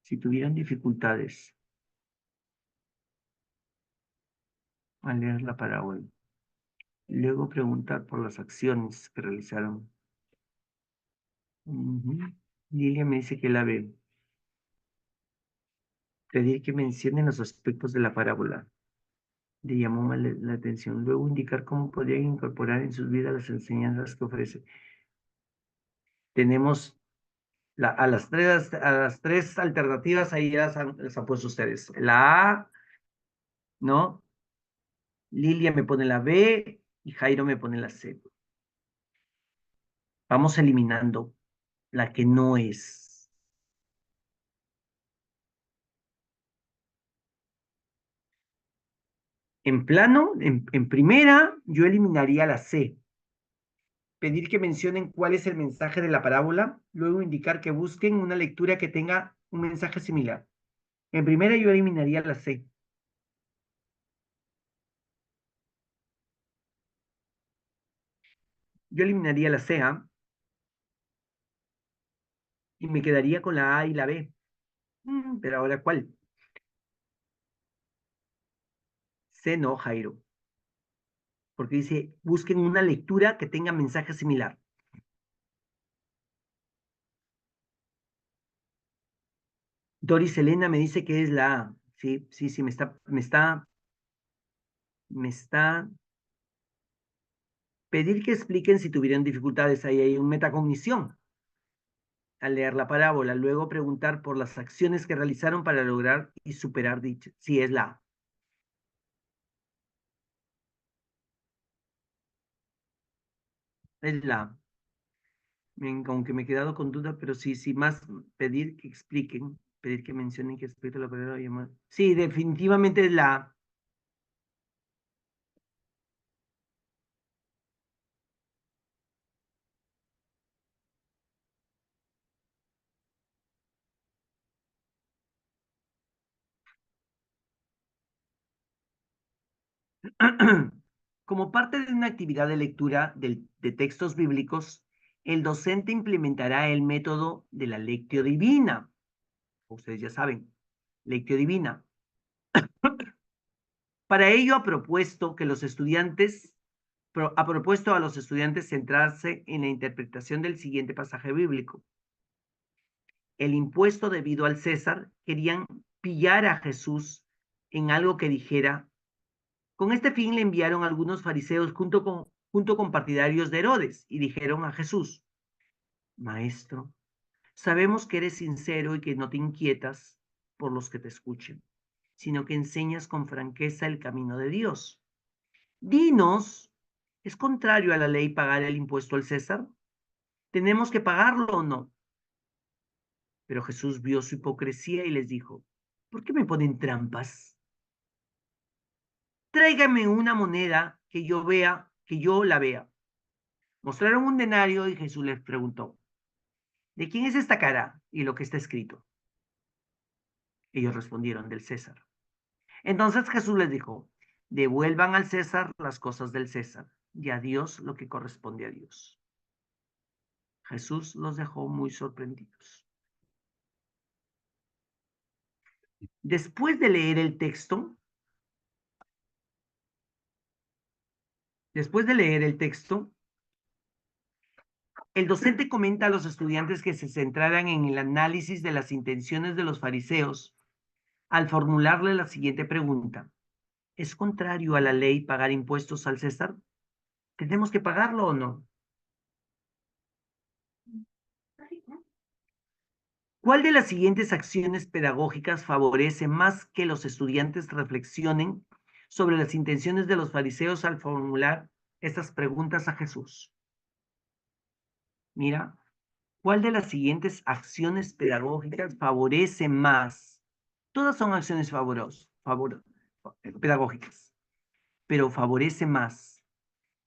si tuvieran dificultades al leer la parábola. Luego preguntar por las acciones que realizaron. Lilia me dice que la ve. Pedir que mencionen los aspectos de la parábola. Le llamó más la atención. Luego indicar cómo podrían incorporar en sus vidas las enseñanzas que ofrece. Tenemos a las tres alternativas, ahí ya las han puesto ustedes. La A, ¿no? Lilia me pone la B y Jairo me pone la C. Vamos eliminando la que no es. En plano, en primera, yo eliminaría la C. Pedir que mencionen cuál es el mensaje de la parábola, luego indicar que busquen una lectura que tenga un mensaje similar. En primera, yo eliminaría la C. Yo eliminaría la C, ¿ah? Y me quedaría con la A y la B. Pero ahora, ¿cuál? C no, Jairo. Porque dice, busquen una lectura que tenga mensaje similar. Doris Elena me dice que es la A. Sí, sí, sí, me está. Pedir que expliquen si tuvieran dificultades. Ahí hay un metacognición al leer la parábola. Luego preguntar por las acciones que realizaron para lograr y superar dicho. Sí, es la A. Es la A. Aunque me he quedado con duda, pero sí, sí, más pedir que expliquen, pedir que mencionen que aspecto la palabra llamar. Sí, definitivamente es la A. Como parte de una actividad de lectura de textos bíblicos, el docente implementará el método de la lectio divina. Ustedes ya saben, lectio divina. Para ello ha propuesto a los estudiantes centrarse en la interpretación del siguiente pasaje bíblico. El impuesto debido al César, querían pillar a Jesús en algo que dijera. Con este fin le enviaron algunos fariseos junto con partidarios de Herodes y dijeron a Jesús: Maestro, sabemos que eres sincero y que no te inquietas por los que te escuchen, sino que enseñas con franqueza el camino de Dios. Dinos, ¿es contrario a la ley pagar el impuesto al César? ¿Tenemos que pagarlo o no? Pero Jesús vio su hipocresía y les dijo: ¿Por qué me ponen trampas? Tráigame una moneda que yo la vea. Mostraron un denario y Jesús les preguntó: ¿De quién es esta cara y lo que está escrito? Ellos respondieron: del César. Entonces Jesús les dijo: Devuelvan al César las cosas del César y a Dios lo que corresponde a Dios. Jesús los dejó muy sorprendidos. Después de leer el texto, después de leer el texto, el docente comenta a los estudiantes que se centraran en el análisis de las intenciones de los fariseos al formularle la siguiente pregunta: ¿Es contrario a la ley pagar impuestos al César? ¿Tenemos que pagarlo o no? ¿Cuál de las siguientes acciones pedagógicas favorece más que los estudiantes reflexionen sobre las intenciones de los fariseos al formular estas preguntas a Jesús? Mira, ¿Cuál de las siguientes acciones pedagógicas favorece más? Todas son acciones pedagógicas, pero favorece más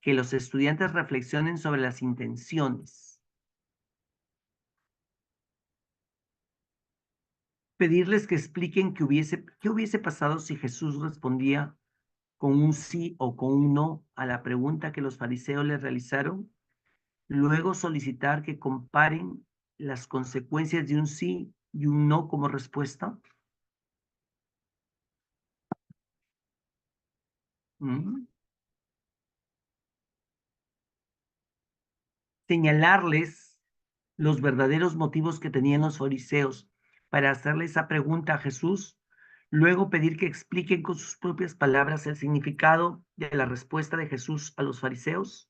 que los estudiantes reflexionen sobre las intenciones. Pedirles que expliquen qué hubiese pasado si Jesús respondía con un sí o con un no a la pregunta que los fariseos le realizaron. Luego solicitar que comparen las consecuencias de un sí y un no como respuesta. ¿Mm? Señalarles los verdaderos motivos que tenían los fariseos para hacerle esa pregunta a Jesús, luego pedir que expliquen con sus propias palabras el significado de la respuesta de Jesús a los fariseos,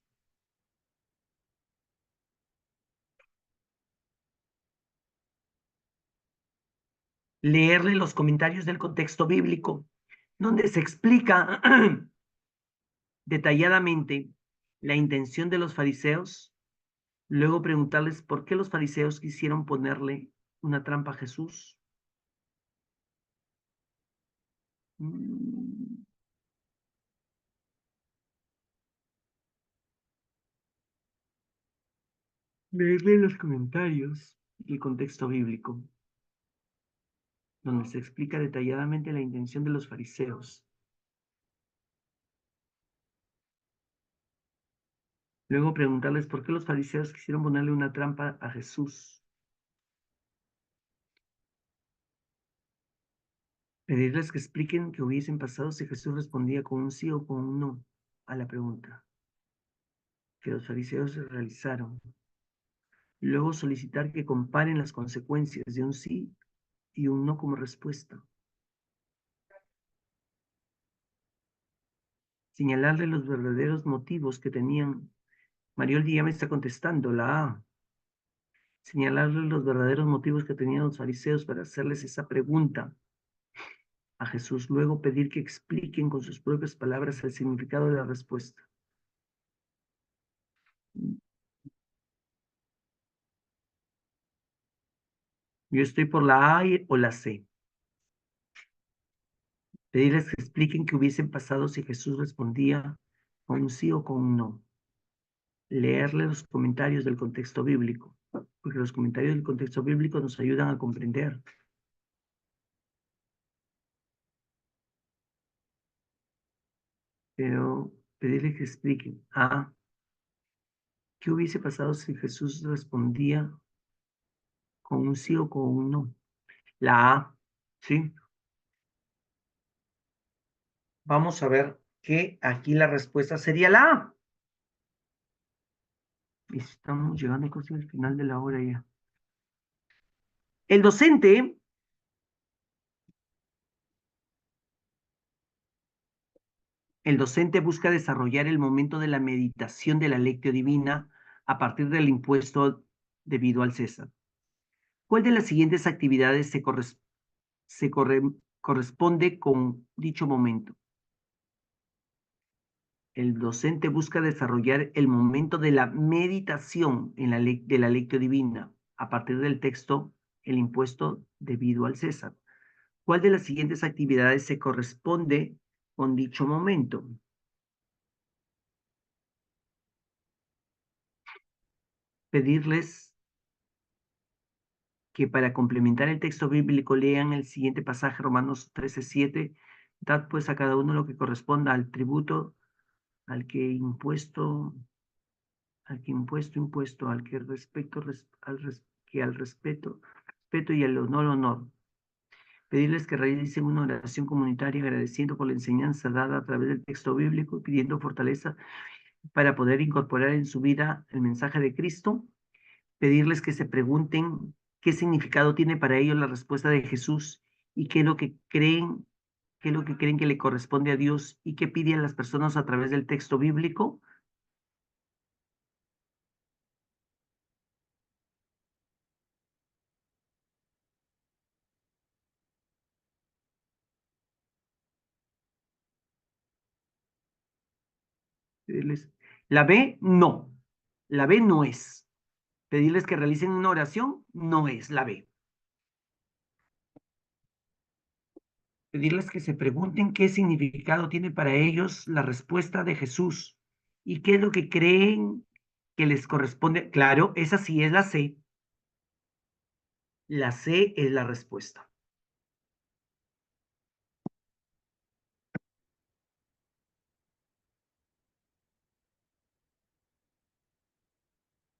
leerle los comentarios del contexto bíblico, donde se explica detalladamente la intención de los fariseos, luego preguntarles por qué los fariseos quisieron ponerle una trampa a Jesús. Mm, Leerle los comentarios y el contexto bíblico, donde se explica detalladamente la intención de los fariseos. Luego preguntarles por qué los fariseos quisieron ponerle una trampa a Jesús. Pedirles que expliquen qué hubiesen pasado si Jesús respondía con un sí o con un no a la pregunta que los fariseos realizaron. Luego solicitar que comparen las consecuencias de un sí y un no como respuesta. Señalarle los verdaderos motivos que tenían. Marioldi ya me está contestando, la A. Señalarle los verdaderos motivos que tenían los fariseos para hacerles esa pregunta a Jesús. Luego pedir que expliquen con sus propias palabras el significado de la respuesta. Yo estoy por la A o la C. Pedirles que expliquen qué hubiesen pasado si Jesús respondía con un sí o con un no. Leerle los comentarios del contexto bíblico, porque los comentarios del contexto bíblico nos ayudan a comprender. Pero pedirle que expliquen. A. ¿Qué hubiese pasado si Jesús respondía con un sí o con un no? La A. ¿Sí? Vamos a ver que aquí la respuesta sería la A. Estamos llegando casi al final de la hora ya. El docente, el docente busca desarrollar el momento de la meditación de la lectio divina a partir del impuesto debido al César. ¿Cuál de las siguientes actividades se corresponde con dicho momento? El docente busca desarrollar el momento de la meditación en de la lectio divina a partir del texto El impuesto debido al César. ¿Cuál de las siguientes actividades se corresponde con dicho momento? Pedirles que para complementar el texto bíblico lean el siguiente pasaje, Romanos 13:7. Dad pues a cada uno lo que corresponda al tributo, al que impuesto, impuesto, al que respeto, que al respeto y al honor. Pedirles que realicen una oración comunitaria agradeciendo por la enseñanza dada a través del texto bíblico y pidiendo fortaleza para poder incorporar en su vida el mensaje de Cristo. Pedirles que se pregunten qué significado tiene para ellos la respuesta de Jesús y qué es lo que creen que le corresponde a Dios y qué piden las personas a través del texto bíblico. Pedirles, la B no es. Pedirles que realicen una oración no es la B. Pedirles que se pregunten qué significado tiene para ellos la respuesta de Jesús y qué es lo que creen que les corresponde. Claro, esa sí es la C. La C es la respuesta.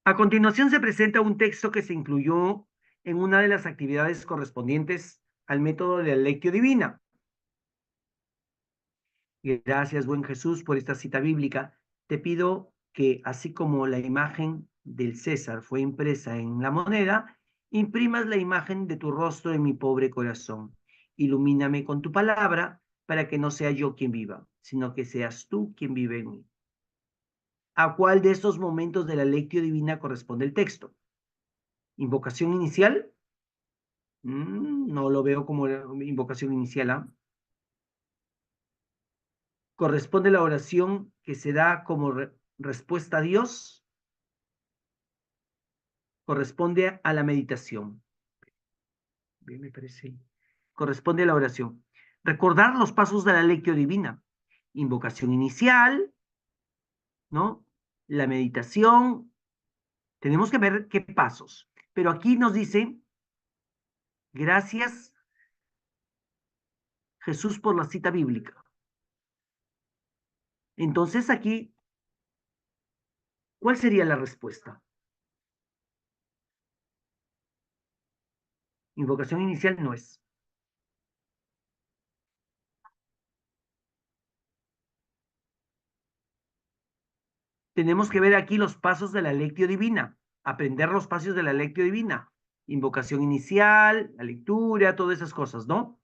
A continuación se presenta un texto que se incluyó en una de las actividades correspondientes al método de la Lectio Divina. Gracias, buen Jesús, por esta cita bíblica. Te pido que, así como la imagen del César fue impresa en la moneda, imprimas la imagen de tu rostro en mi pobre corazón. Ilumíname con tu palabra para que no sea yo quien viva, sino que seas tú quien vive en mí. ¿A cuál de estos momentos de la Lectio Divina corresponde el texto? ¿Invocación inicial? No lo veo como invocación inicial, ¿ah? ¿Corresponde la oración que se da como respuesta a Dios? Corresponde a la meditación. Bien, me parece. Corresponde a la oración. Recordar los pasos de la lectio divina. Invocación inicial, ¿no? La meditación. Tenemos que ver qué pasos. Pero aquí nos dice, gracias Jesús por la cita bíblica. Entonces aquí, ¿cuál sería la respuesta? Invocación inicial no es. Tenemos que ver aquí los pasos de la lectio divina, aprender los pasos de la lectio divina, invocación inicial, la lectura, todas esas cosas, ¿no?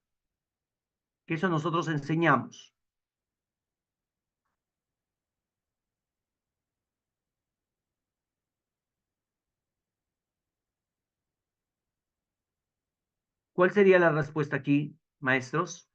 Que eso nosotros enseñamos. ¿Cuál sería la respuesta aquí, maestros?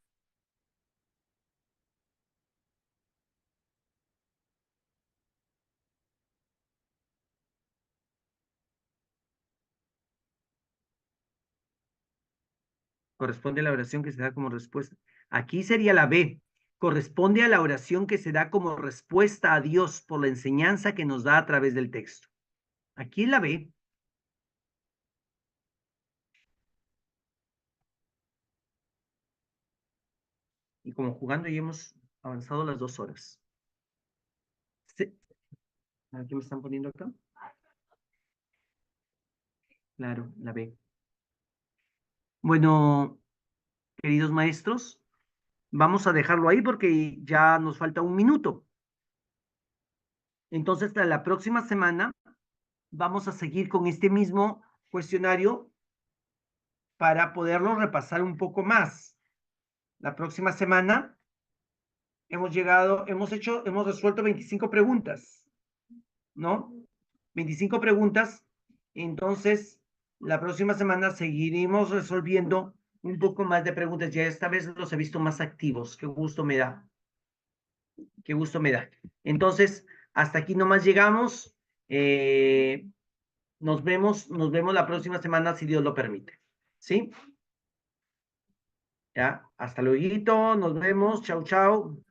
Corresponde a la oración que se da como respuesta. Aquí sería la B. Corresponde a la oración que se da como respuesta a Dios por la enseñanza que nos da a través del texto. Aquí es la B. Y como jugando ya hemos avanzado las 2 horas. Sí. ¿Qué me están poniendo acá? Claro, la B. Bueno, queridos maestros, vamos a dejarlo ahí porque ya nos falta un minuto. Entonces, hasta la próxima semana vamos a seguir con este mismo cuestionario para poderlo repasar un poco más. La próxima semana hemos resuelto 25 preguntas, ¿no? 25 preguntas. Entonces, la próxima semana seguiremos resolviendo un poco más de preguntas. Ya esta vez los he visto más activos. Qué gusto me da. Qué gusto me da. Entonces, hasta aquí nomás llegamos. Nos vemos la próxima semana si Dios lo permite. ¿Sí? Ya, hasta luego. Nos vemos. Chau, chau.